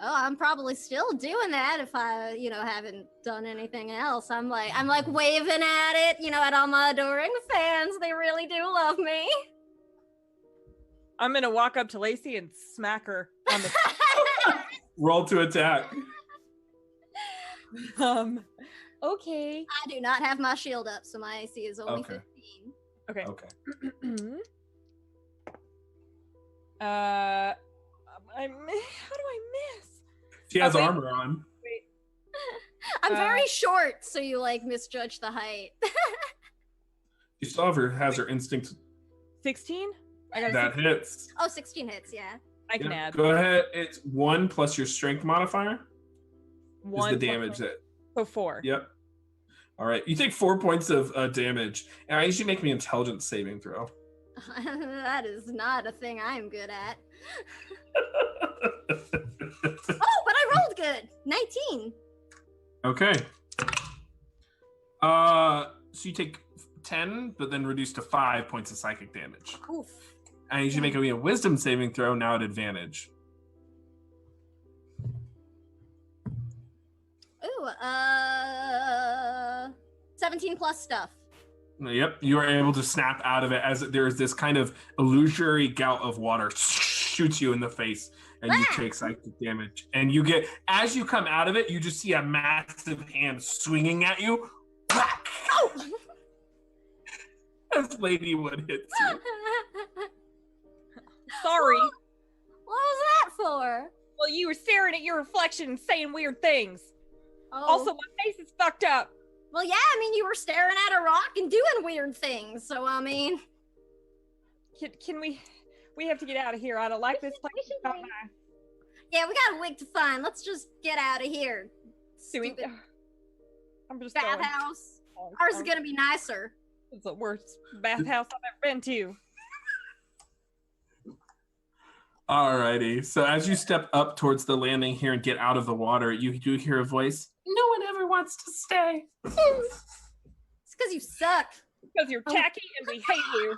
Oh, I'm probably still doing that if I, haven't done anything else. I'm like waving at it, at all my adoring fans. They really do love me. I'm gonna walk up to Lacey and smack her on the. Roll to attack. Okay. I do not have my shield up, so my AC is only 15. Okay. Okay. How do I miss? She has wait. armor on. Wait. I'm very short, so you misjudge the height. She still has her instinct. 16? I got That hits. Oh, 16 hits, yeah. I can Yep. add. Go ahead. It's 1 plus your strength modifier. One Is the damage that. So 4. Yep. All right. You take 4 points of damage, and I usually make me intelligence saving throw. That is not a thing I'm good at. Oh, but I rolled good. 19. Okay. So you take 10, but then reduce to 5 points of psychic damage. Oof. And you should make me a wisdom saving throw now at advantage. Ooh, 17 plus stuff. Yep, you are able to snap out of it as there's this kind of illusory gout of water shoots you in the face, and you take psychic damage. And you get, as you come out of it, you just see a massive hand swinging at you. As Ladywood hits you. Sorry. What was that for? Well, you were staring at your reflection and saying weird things. Oh. Also, my face is fucked up. Well, yeah, you were staring at a rock and doing weird things, so Can we have to get out of here. I don't like this place. Yeah, we got a wig to find. Let's just get out of here. Stupid I'm just going. bathhouse. Ours is gonna be nicer. It's the worst bathhouse I've ever been to. Alrighty. So as you step up towards the landing here and get out of the water, you do hear a voice. No one ever wants to stay. It's because you suck. Because you're tacky and we hate you.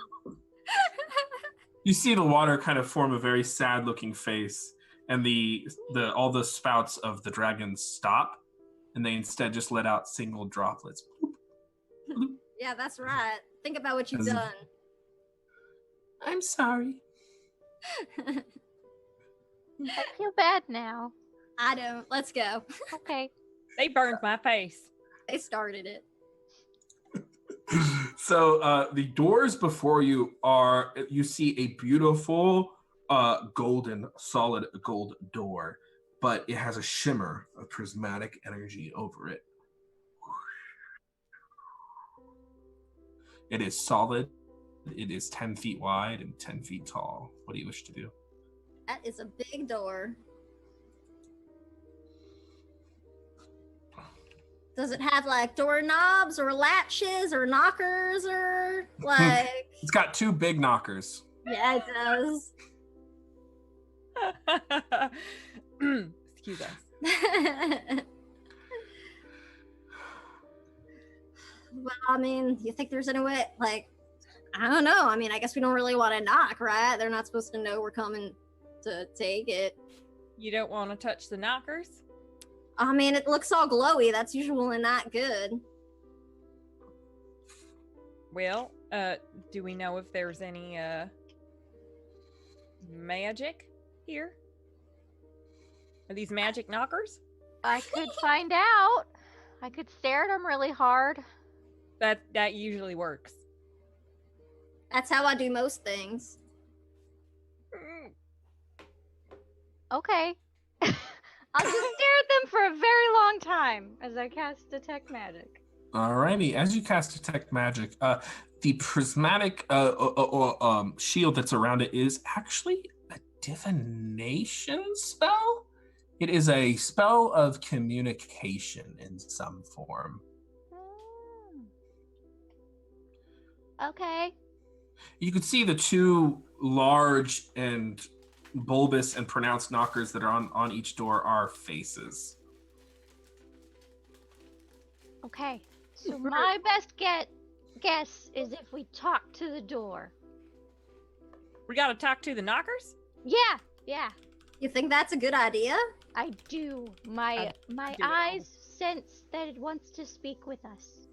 You see the water kind of form a very sad-looking face, and the all the spouts of the dragons stop, and they instead just let out single droplets. Yeah, that's right. Think about what you've done. I'm sorry. I feel bad now. I don't. Let's go. Okay. They burned my face. They started it. So the doors before you see a beautiful golden, solid gold door, but it has a shimmer of prismatic energy over it. It is solid. It is 10 feet wide and 10 feet tall. What do you wish to do? That is a big door. Does it have doorknobs or latches or knockers or It's got 2 big knockers. Yeah, it does. Excuse us. Well, you think there's any way, I don't know. I guess we don't really want to knock, right? They're not supposed to know we're coming to take it. You don't want to touch the knockers? It looks all glowy. That's usually not good. Well, do we know if there's any magic here? Are these magic knockers? I could find out. I could stare at them really hard. That usually works. That's how I do most things. Okay. I'll just stare at them for a very long time as I cast Detect Magic. Alrighty, as you cast Detect Magic, the prismatic shield that's around it is actually a divination spell. It is a spell of communication in some form. Okay. You can see the 2 large and bulbous and pronounced knockers that are on each door are faces. Okay. So my best guess is if we talk to the door. We gotta talk to the knockers? Yeah. You think that's a good idea? I do. My do it. eyes sense that it wants to speak with us.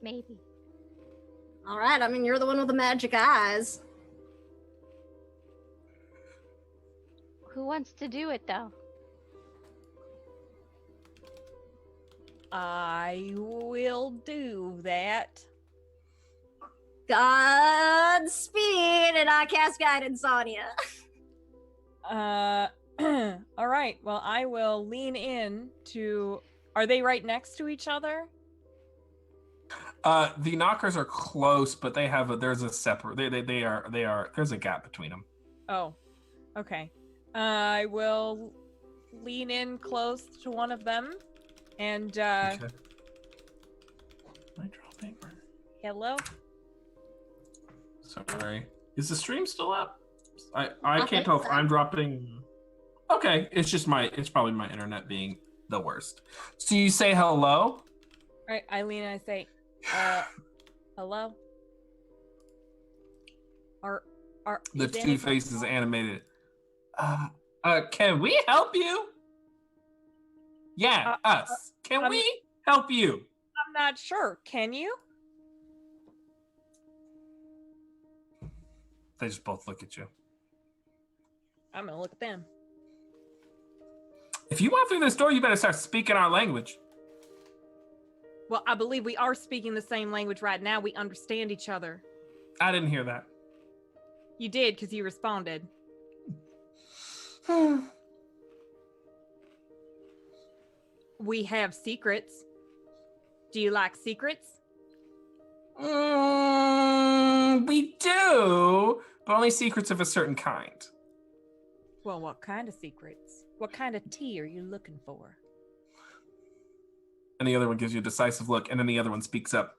Maybe. All right. I mean, you're the one with the magic eyes. Who wants to do it though? I will do that. Godspeed, and I cast guidance on you. All right. Well, I will lean in to. Are they right next to each other? The knockers are close, but there's a separate. They are. There's a gap between them. Oh, okay. I will lean in close to one of them, and Okay. I draw paper. hello. Sorry. Is the stream still up? I I can't think tell if so. I'm dropping. Okay, it's probably my internet being the worst. So you say hello? All right. I lean and I say, hello. Are The is two anyone- faces animated. Can we help you? Yeah, us. Can I'm- we help you? I'm not sure. Can you? They just both look at you. I'm gonna look at them. If you want through this door, you better start speaking our language. Well, I believe we are speaking the same language right now. We understand each other. I didn't hear that. You did because you responded. We have secrets. Do you like secrets? We do, but only secrets of a certain kind. Well, what kind of secrets? What kind of tea are you looking for? And the other one gives you a decisive look, and then the other one speaks up.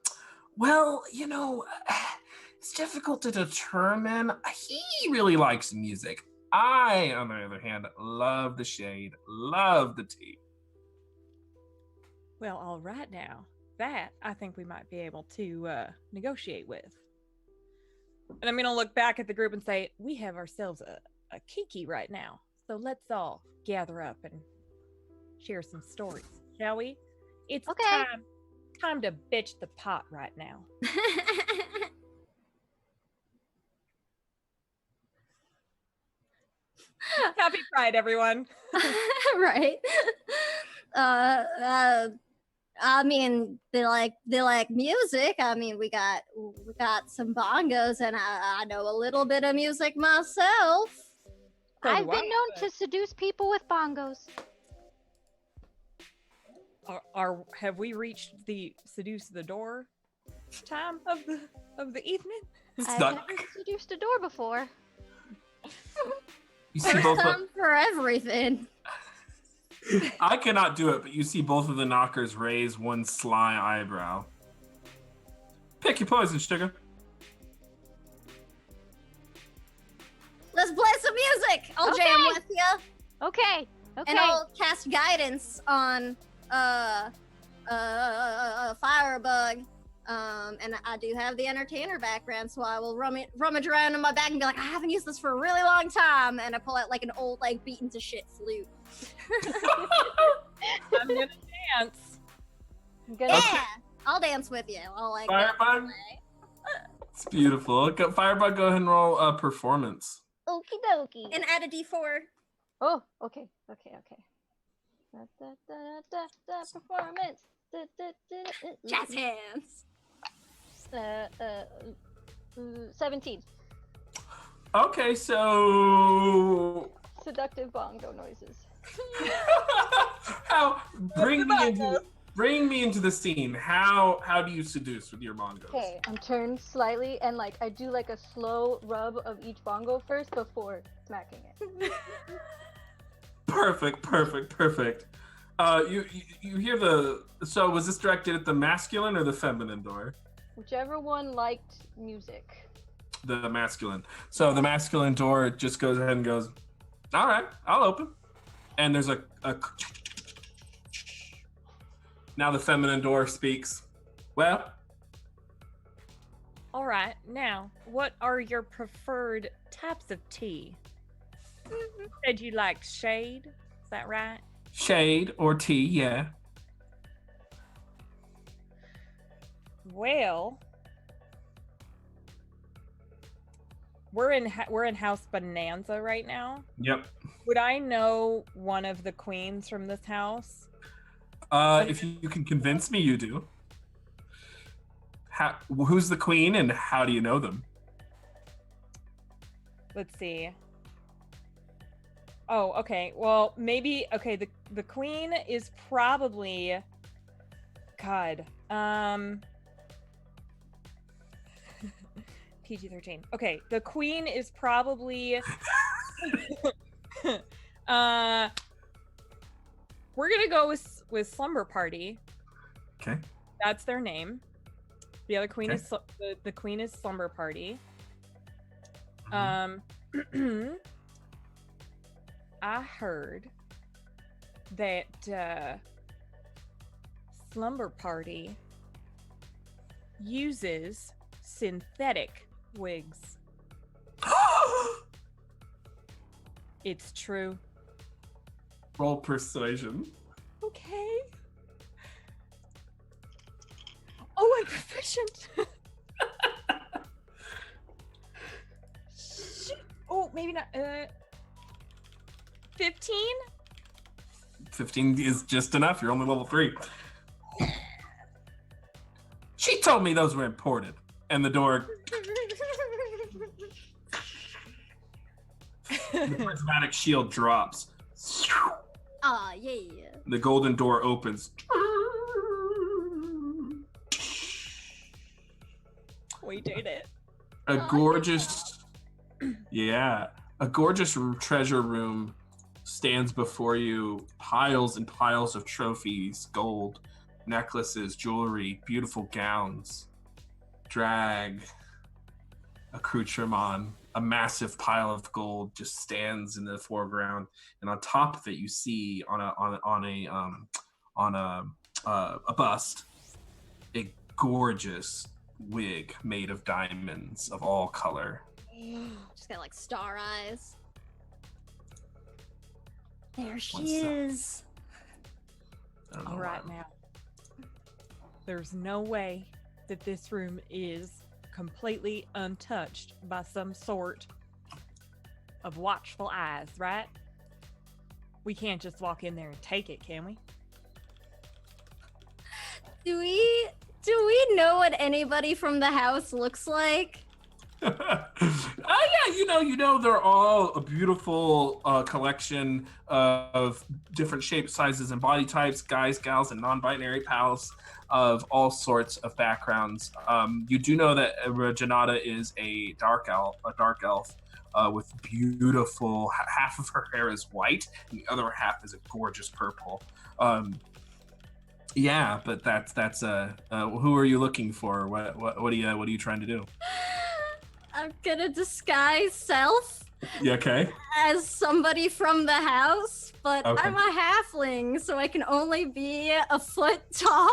Well, it's difficult to determine. He really likes music. I, on the other hand, love the shade, love the tea. Well, all right now. That I think we might be able to negotiate with. And I'm going to look back at the group and say, we have ourselves a kiki right now. So let's all gather up and share some stories, shall we? It's Okay. time to bitch the pot right now. Happy Pride, everyone. Right. I mean, they like music. I mean, we got some bongos, and I know a little bit of music myself. So I've do been I, known but to seduce people with bongos. have we reached the seduce the door time of the evening? I've Stuck. never seduced a door before. You see First both. time for everything. I cannot do it, but you see both of the knockers raise one sly eyebrow. Pick your poison, sugar. Let's play some music. I'll jam Okay. with you, Okay. and I'll cast guidance on Firebug. And I do have the entertainer background, so I will rummage around in my bag and be like, I haven't used this for a really long time, and I pull out like an old, like beaten to shit flute. I'm gonna dance. I'm gonna Yeah, I'll dance with you. I'll like. Firebug. It's beautiful. Firebug, go ahead and roll a performance. Okie dokie. And add a d4. Oh, okay. Da, da, da, da, da, performance. Da, da, da, Jazz hands. 17. Okay, so Seductive bongo noises. bring me into the scene. How do you seduce with your bongos? Okay, I'm turned slightly and like I do like a slow rub of each bongo first before smacking it. Perfect. You hear the. So was this directed at the masculine or the feminine door? Whichever one liked music. The masculine. So the masculine door just goes ahead and goes, all right, I'll open. And there's a now the feminine door speaks. Well, All right. Now, what are your preferred types of tea? Said you like shade. Is that right? shade or tea, yeah. Well, we're in House Bonanza right now. Yep. Would I know one of the queens from this house? If you can convince me, you do. Who's the queen and how do you know them? Let's see. Oh, okay. Well, maybe okay, the queen is probably God. PG-13. Okay, the queen is probably we're gonna go with Slumber Party. Okay. That's their name. The other queen Okay. is the queen is Slumber Party. Mhm. I heard that Slumber Party uses synthetic wigs. It's true. Roll persuasion. Okay. Oh, I'm proficient. Shit. Oh, maybe not. 15? 15 is just enough. You're only level 3. She told me those were imported. And the door, the prismatic shield drops. Aw, yeah. The golden door opens. We did it. A Oh, gorgeous, yeah, a gorgeous treasure room stands before you. Piles and piles of trophies, gold, necklaces, jewelry, beautiful gowns, drag, accoutrement. A massive pile of gold just stands in the foreground, and on top of it, you see on a bust a gorgeous wig made of diamonds of all color. She's got like star eyes. There One she sec. is. I don't know All right, why. now. There's no way that this room is completely untouched by some sort of watchful eyes, right? We can't just walk in there and take it, can we? Do we know what anybody from the house looks like? Oh yeah, you know, they're all a beautiful collection of different shapes, sizes, and body types. Guys, gals, and non-binary pals of all sorts of backgrounds. You do know that Janata is a dark elf, with beautiful. Half of her hair is white, and the other half is a gorgeous purple. Yeah, but that's who are you looking for? What are you trying to do? I'm gonna disguise self You okay? as somebody from the house, but Okay. I'm a halfling, so I can only be a foot taller.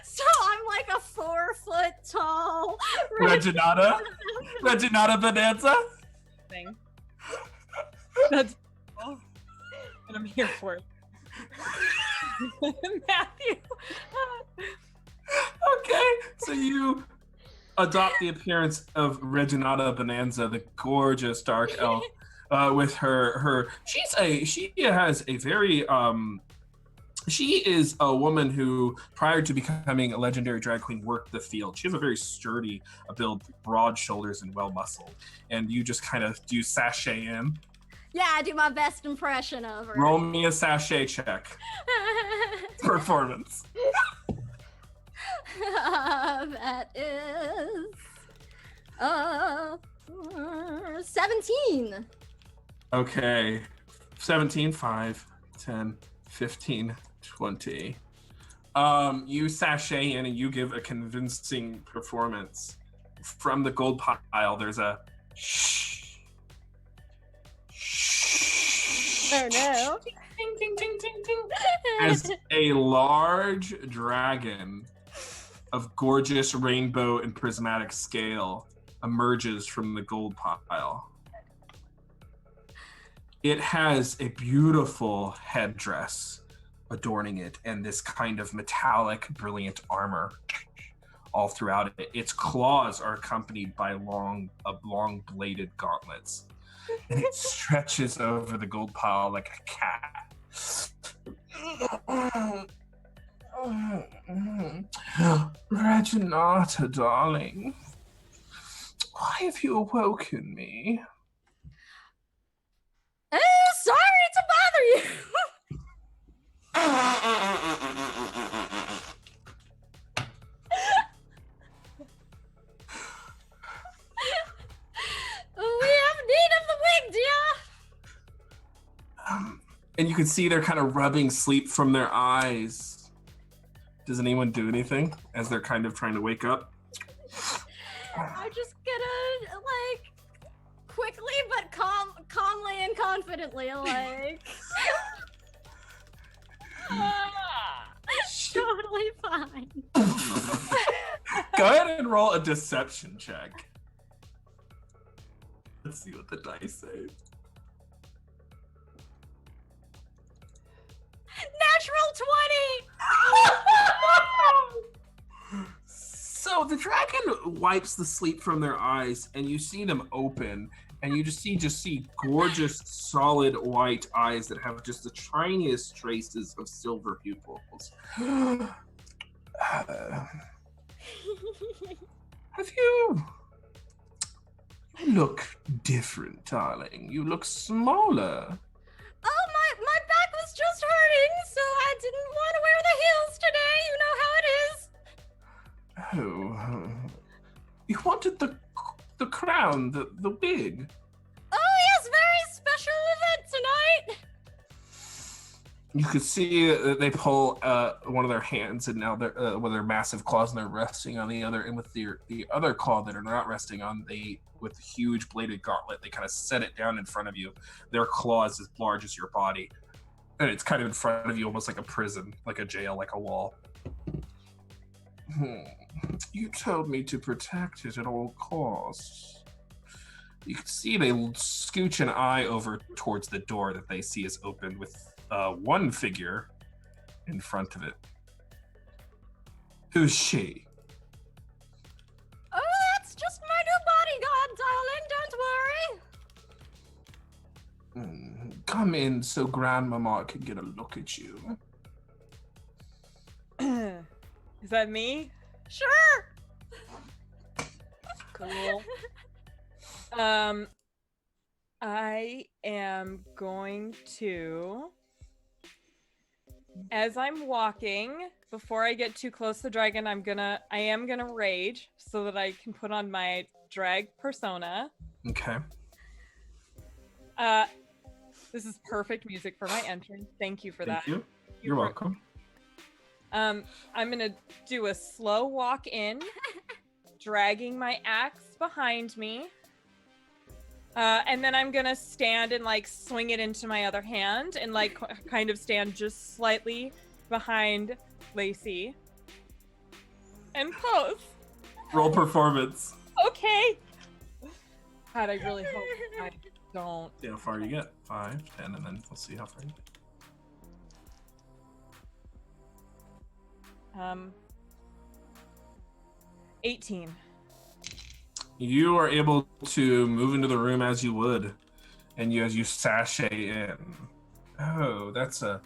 So I'm like a 4 foot tall. Reginata Bonanza. Thing. That's and I'm here for it. Matthew. Okay, so you adopt the appearance of Reginata Bonanza, the gorgeous dark elf, with her. She has a very She is a woman who, prior to becoming a legendary drag queen, worked the field. She has a very sturdy build, broad shoulders, and well muscled. And you just kind of do sashay in. Yeah, I do my best impression of her. Roll me a sashay check. Performance. That is 17. Okay. 17, 5, 10, 15, 20. You sashay in and you give a convincing performance. From the gold pile, there's a shh. Shh. Oh no. Ting, ting, ting, ting, ting. As a large dragon of gorgeous rainbow and prismatic scale emerges from the gold pile. It has a beautiful headdress adorning it and this kind of metallic, brilliant armor all throughout it. Its claws are accompanied by long bladed gauntlets. And it stretches over the gold pile like a cat. Reginata, darling, why have you awoken me? Sorry to bother you. We have need of the wig, dear. And you can see they're kind of rubbing sleep from their eyes. Does anyone do anything as they're kind of trying to wake up? I'm just gonna, like, quickly but calmly and confidently, like... Totally fine. Go ahead and roll a deception check. Let's see what the dice say. Natural 20! So the dragon wipes the sleep from their eyes, and you see them open, and you just see gorgeous, solid white eyes that have just the tiniest traces of silver pupils. Have you? You look different, darling. You look smaller. Oh, my back was just hurting, so I didn't want to wear the heels today. You know how it is. Oh, you wanted the crown, the wig. Oh, yes, very special event tonight. You could see that they pull one of their hands, and now they're with their massive claws, and they're resting on the other. And with the other claw that are not resting on, with the huge bladed gauntlet, they kind of set it down in front of you. Their claws as large as your body, and it's kind of in front of you, almost like a prison, like a jail, like a wall. You told me to protect it at all costs. You can see they scooch an eye over towards the door that they see is open with one figure in front of it. Who's she? Oh, that's just my new bodyguard, darling. Don't worry. Come in so Grandmama can get a look at you. Is that me? Sure. Cool. I am going to, as I'm walking, before I get too close to the dragon, I am gonna rage so that I can put on my drag persona. Okay. This is perfect music for my entrance. Thank you for that. Thank you. You're welcome. I'm gonna do a slow walk in, dragging my axe behind me. And then I'm gonna stand and like swing it into my other hand and like kind of stand just slightly behind Lacey and pose. Roll performance. Okay. God, I really hope I don't. See how far you get. 5, 10, and then we'll see how far you get. 18. You are able to move into the room as you would, and as you sashay in. Oh, that's a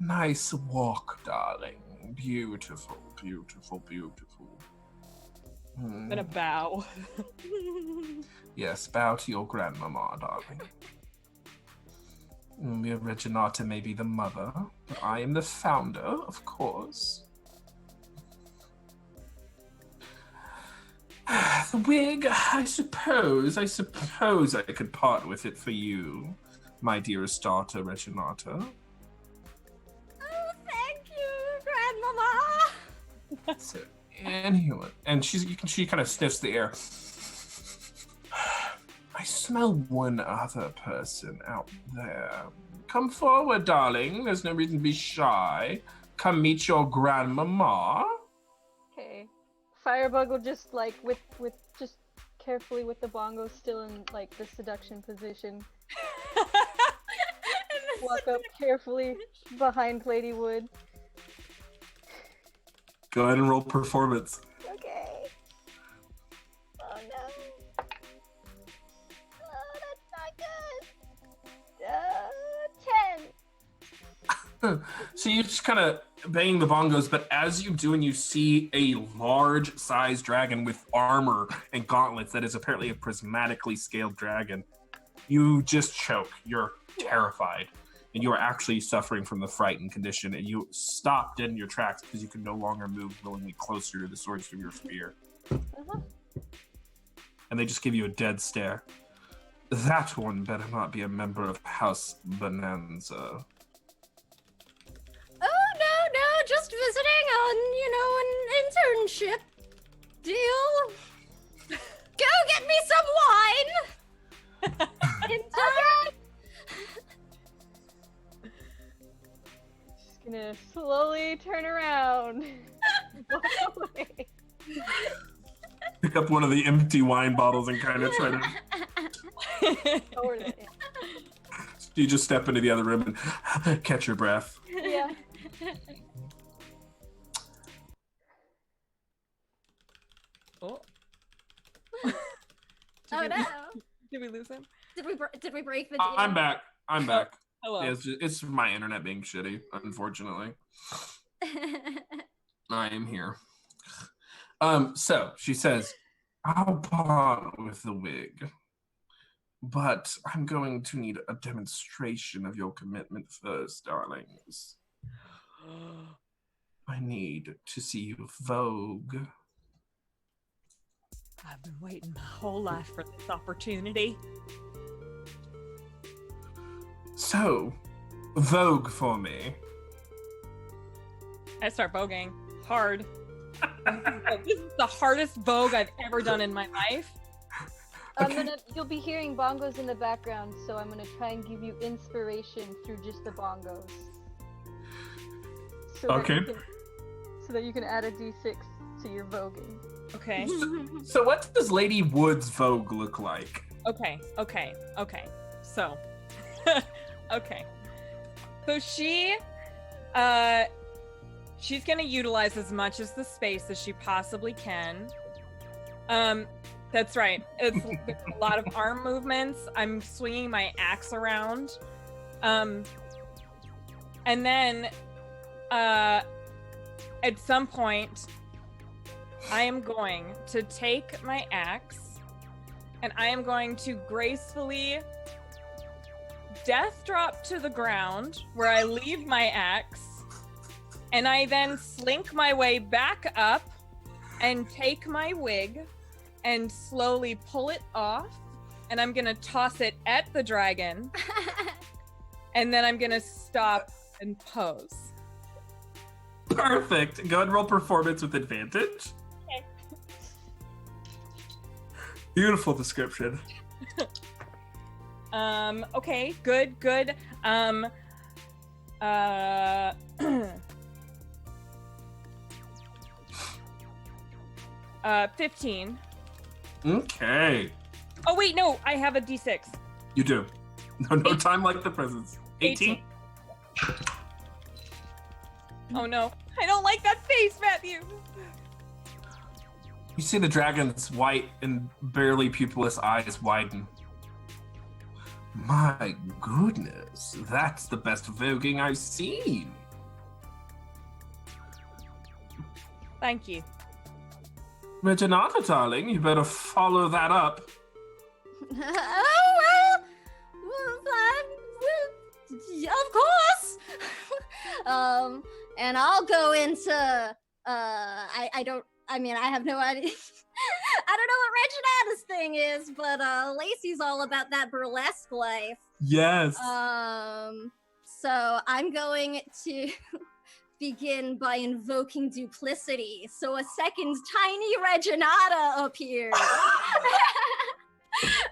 nice walk, darling. Beautiful, beautiful, beautiful. I'm gonna bow. Yes, bow to your grandmama, darling. Reginata may be the mother, but I am the founder, of course. The wig, I suppose I could part with it for you, my dearest daughter, Reginata. Oh, thank you, Grandmama. So, anyway, and she kind of sniffs the air. I smell one other person out there. Come forward, darling. There's no reason to be shy. Come meet your grandmama. Okay. Firebug will just like with just carefully with the bongos still in like the seduction position. Walk up carefully behind Ladywood. Go ahead and roll performance. Okay. Oh no. Oh, that's not good. 10. So you just kind of bang the bongos, but as you do, and you see a large-sized dragon with armor and gauntlets that is apparently a prismatically scaled dragon, you just choke. You're terrified, and you are actually suffering from the frightened condition, and you stop dead in your tracks because you can no longer move willingly closer to the source of your fear. Uh-huh. And they just give you a dead stare. That one better not be a member of House Bonanza. Oh, no, just visiting on, an internship deal. Go get me some wine! Intern! Just gonna slowly turn around. Walk away. Pick up one of the empty wine bottles and kind of try to... Toward it, yeah. You just step into the other room and catch your breath. Yeah. Oh. Oh no! Did we lose him? Did we break the? I'm back. Hello. Yeah, it's my internet being shitty, unfortunately. I am here. So she says, I'll part with the wig, but I'm going to need a demonstration of your commitment first, darlings. I need to see you vogue. I've been waiting my whole life for this opportunity. So, vogue for me. I start voguing hard. This is the hardest vogue I've ever done in my life. You'll be hearing bongos in the background, so I'm gonna try and give you inspiration through just the bongos. So that you can add a d6 to your voguing. Okay. So what does Lady Wood's vogue look like? Okay. So, okay. So she's gonna utilize as much as the space as she possibly can. That's right. It's a lot of arm movements. I'm swinging my axe around. And then, at some point, I am going to take my axe and I am going to gracefully death drop to the ground where I leave my axe, and I then slink my way back up and take my wig and slowly pull it off, and I'm gonna toss it at the dragon, and then I'm gonna stop and pose. Perfect. Go ahead and roll performance with advantage. Okay. Beautiful description. Okay, good. 15. Okay. Oh wait, no, I have a D6. You do. No time like the presents. 18. Oh no, I don't like that face, Matthew. You see the dragon's white and barely pupilless eyes widen. My goodness, that's the best voguing I've seen. Thank you. Reginata, darling, you better follow that up. Oh, of course. And I'll go into I have no idea. I don't know what Reginata's thing is, but Lacey's all about that burlesque life. Yes. So I'm going to begin by invoking duplicity. So a second tiny Reginata appears.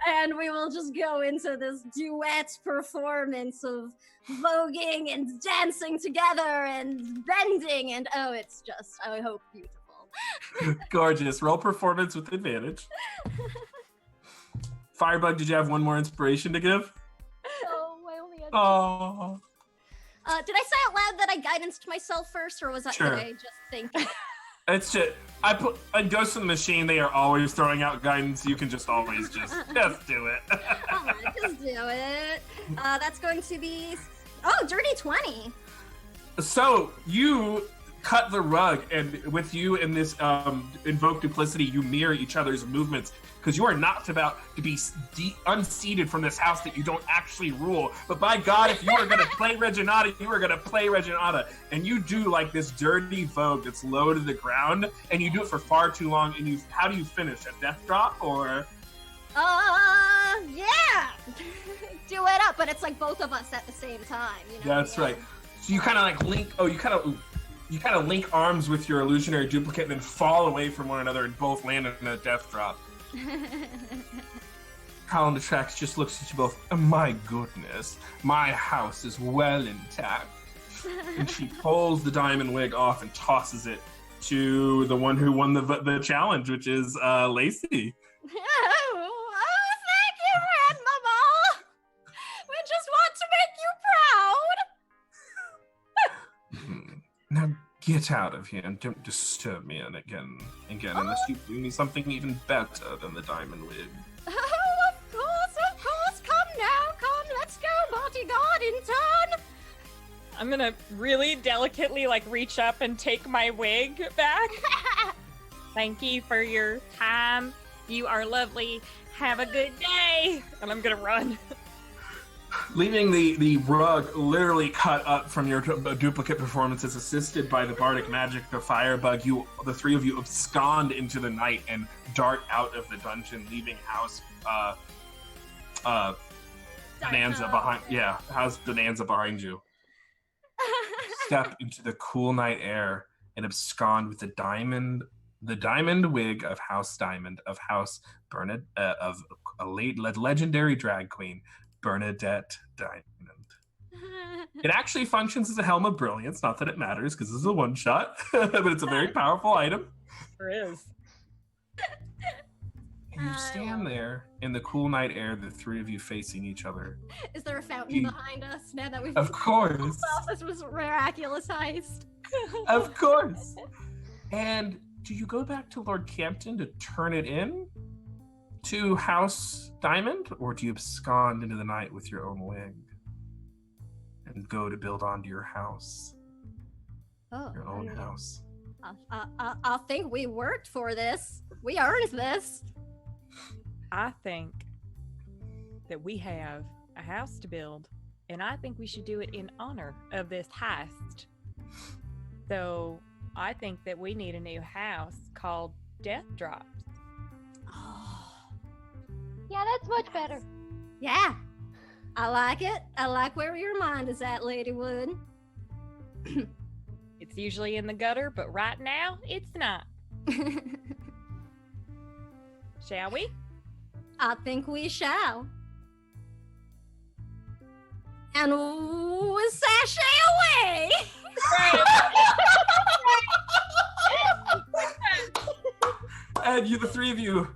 And we will just go into this duet performance of voguing and dancing together and bending, and it's just, I hope, beautiful. Gorgeous. Roll performance with advantage. Firebug, did you have one more inspiration to give? Oh, I only had Oh. Did I say out loud that I guidanced myself first, or was that Sure. did I just think? It's just, on Ghost in the Machine, they are always throwing out guidance. You can just always just do it. Alright, just do it. That's going to be dirty 20. So you cut the rug, and with you and this invoke duplicity, you mirror each other's movements, because you are not about to be unseated from this house that you don't actually rule. But by God, if you are going to play Reginata, you are going to play Reginata. And you do like this dirty vogue that's low to the ground, and you do it for far too long. And how do you finish? A death drop, or? Yeah. Do it up, but it's like both of us at the same time. You know? That's right. So you kind of like link. Oh, you kind of link arms with your illusionary duplicate, and then fall away from one another, and both land in a death drop. Colin the Tracks just looks at you both. Oh, my goodness, my house is well intact. And she pulls the diamond wig off and tosses it to the one who won the challenge, which is Lacey. Oh, thank you, Grandmama. We just want to make you proud. Now get out of here and don't disturb me again, unless you do me something even better than the diamond wig. Oh, of course. Come now, let's go, bodyguard in turn. I'm gonna really delicately like reach up and take my wig back. Thank you for your time. You are lovely. Have a good day. And I'm gonna run. Leaving the rug literally cut up from your duplicate performances, assisted by the bardic magic of Firebug, the three of you abscond into the night and dart out of the dungeon, leaving House Bonanza behind. Yeah, House Bonanza behind you. Step into the cool night air and abscond with the diamond wig of House Diamond, of House Bernadette, of a legendary drag queen, Bernadette Diamond. It actually functions as a helm of brilliance, not that it matters because this is a one shot, but it's a very powerful item. There is. And you stand there in the cool night air, the three of you facing each other. Is there a fountain behind us now that we've Of course. this was a miraculous heist? Of course. And do you go back to Lord Campton to turn it in to House Diamond, or do you abscond into the night with your own wig and go to build onto your house, your own house? I think we worked for this. We earned this. I think that we have a house to build, and I think we should do it in honor of this heist. So I think that we need a new house called Death Drops. Yeah, that's much better. Yeah, I like it. I like where your mind is at, Ladywood. It's usually in the gutter, but right now it's not. Shall we? I think we shall. And we'll sashay away. And the three of you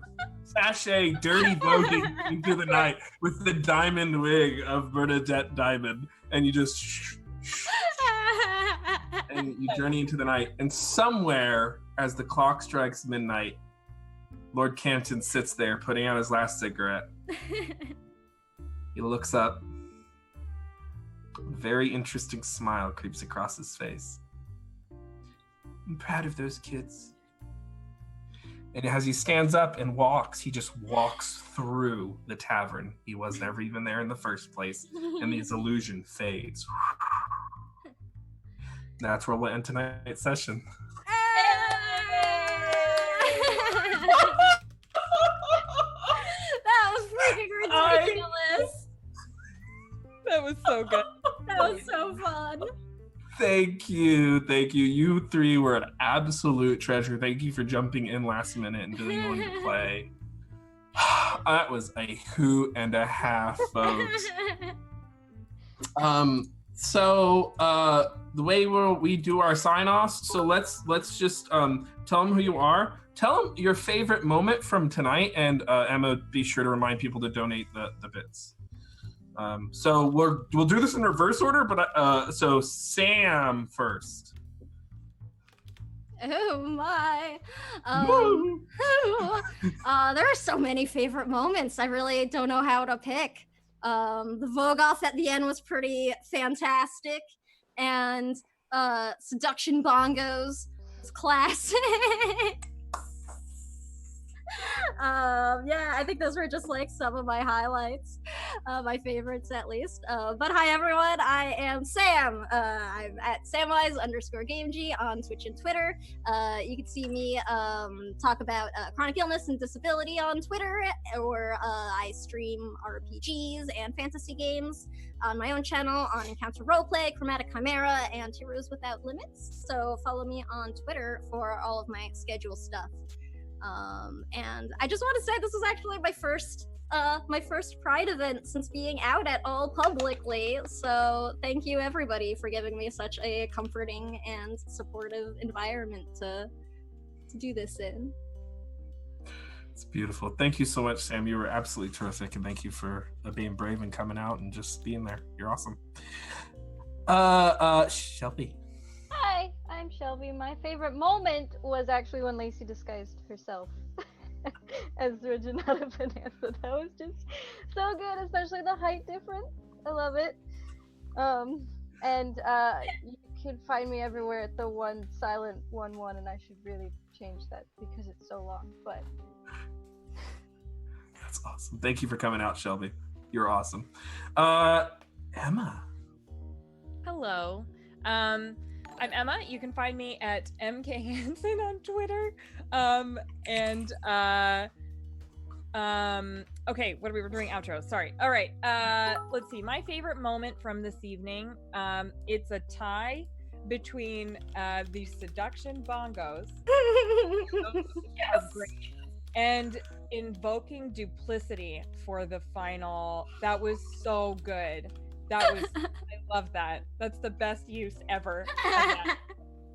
sashay dirty voguing into the night with the diamond wig of Bernadette Diamond, and you just and you journey into the night. And somewhere, as the clock strikes midnight, Lord Campton sits there putting out his last cigarette. He looks up. A very interesting smile creeps across his face. I'm proud of those kids. And as he stands up and walks, he just walks through the tavern. He was never even there in the first place. And his illusion fades. That's where we'll end tonight's session. That was freaking ridiculous. That was so good. That was so fun. Thank you. You three were an absolute treasure. Thank you for jumping in last minute and doing one to play. That was a hoot and a half, folks. So the way we do our sign-offs, so let's just tell them who you are. Tell them your favorite moment from tonight, and Emma, be sure to remind people to donate the bits. So we'll do this in reverse order, but so Sam first. Oh my. There are so many favorite moments. I really don't know how to pick. The Vogoth at the end was pretty fantastic, and Seduction Bongos was classic. Yeah, I think those were just like some of my highlights, my favorites at least. But hi everyone, I am Sam. I'm at Samwise_GameG on Twitch and Twitter. You can see me talk about chronic illness and disability on Twitter, or I stream RPGs and fantasy games on my own channel on Encounter Roleplay, Chromatic Chimera, and Heroes Without Limits. So follow me on Twitter for all of my schedule stuff. And I just want to say this is actually my first Pride event since being out at all publicly. So thank you everybody for giving me such a comforting and supportive environment to do this in. It's beautiful. Thank you so much, Sam. You were absolutely terrific, and thank you for being brave and coming out and just being there. You're awesome. Shelby. Hi, I'm Shelby. My favorite moment was actually when Lacey disguised herself as Reginata Bonanza. That was just so good, especially the height difference. I love it. And you can find me everywhere at the one silent 1-1, and I should really change that because it's so long. But that's awesome. Thank you for coming out, Shelby. You're awesome. Emma. Hello. I'm Emma. You can find me at MK Hansen on Twitter. Okay, what are we doing? Outro. Sorry. All right. Let's see. My favorite moment from this evening. It's a tie between the Seduction Bongos and invoking duplicity for the final. That was so good. I love that. That's the best use ever of that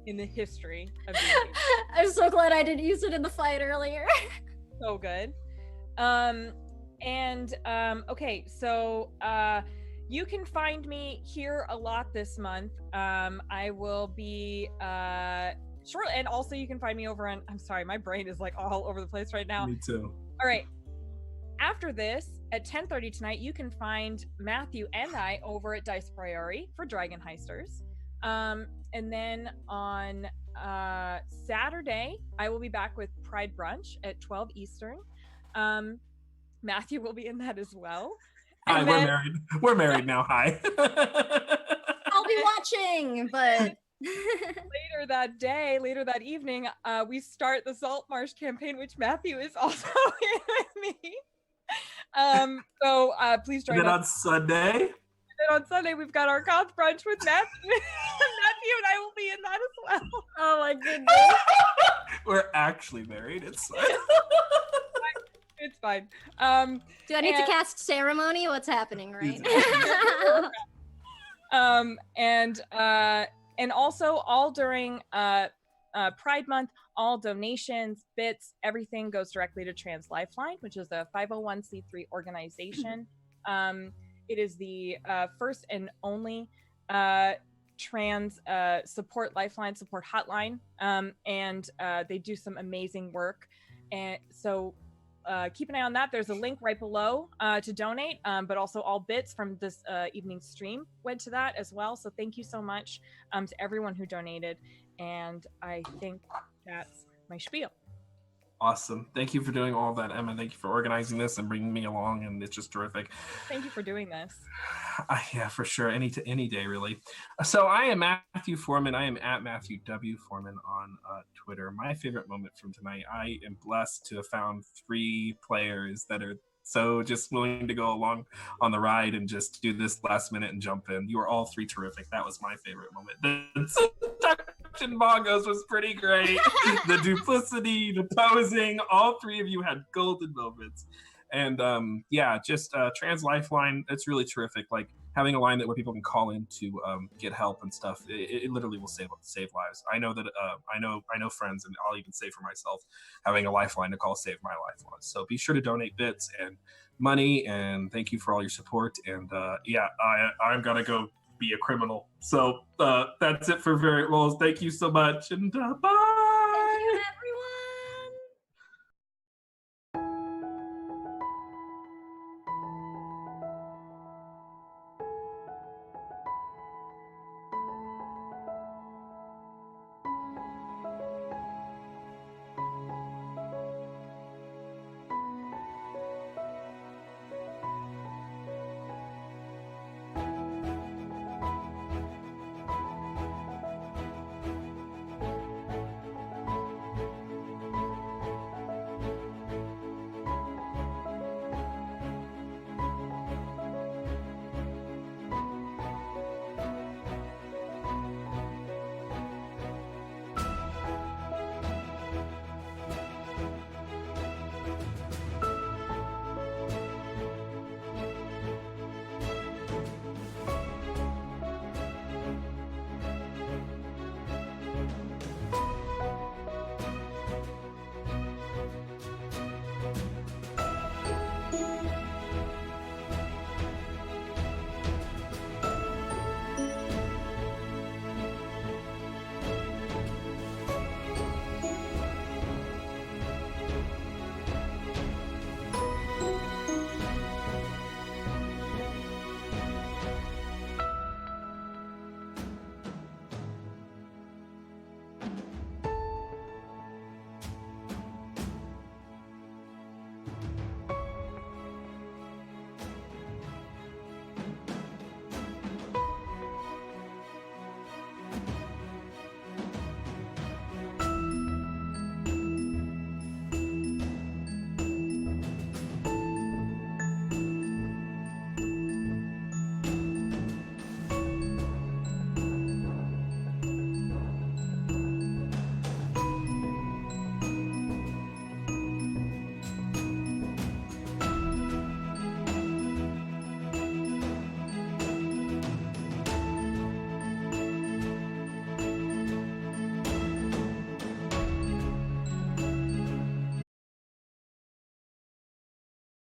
in the history of D&D. I'm so glad I didn't use it in the fight earlier. So good. Okay, so you can find me here a lot this month. I will be shortly, and also you can find me over on, I'm sorry, my brain is like all over the place right now. Me too. All right. After this, at 10:30 tonight, you can find Matthew and I over at Dice Priori for Dragon Heisters. And then on Saturday, I will be back with Pride Brunch at 12 Eastern. Matthew will be in that as well. Hi, And we're then- married. We're married now. Hi. I'll be watching, but later that evening, we start the Salt Marsh campaign, which Matthew is also in with me. So please join Then us. on Sunday. And on Sunday, we've got our goth brunch with Matthew. Matthew and I will be in that as well. oh my goodness. We're actually married. It's It's fine. Do I need to cast ceremony? What's happening right now? And also all during Pride Month, all donations, bits, everything goes directly to Trans Lifeline, which is a 501c3 organization. It is the first and only trans support lifeline, support hotline, and they do some amazing work. And so keep an eye on that. There's a link right below to donate, but also all bits from this evening's stream went to that as well. So thank you so much to everyone who donated. And I think that's my spiel. awesome. Thank you for doing all that, Emma. Thank you for organizing this and bringing me along, and it's just terrific. Thank you for doing this. Yeah, for sure. Any day, really. So I am Matthew Foreman. I am at Matthew W. Foreman on Twitter. My favorite moment from tonight, I am blessed to have found 3 players that are so just willing to go along on the ride and just do this last minute and jump in. You were all 3 terrific. That was my favorite moment. The seduction bongos was pretty great. The duplicity, the posing, all 3 of you had golden moments. And yeah, just Trans Lifeline, it's really terrific. Like, having a line that where people can call in to get help and stuff, it literally will save lives. I know that I know friends, and I'll even say for myself, having a lifeline to call saved my life once. So be sure to donate bits and money, and thank you for all your support. And I'm gonna go be a criminal. So that's it for Variant Roles. Thank you so much, and bye.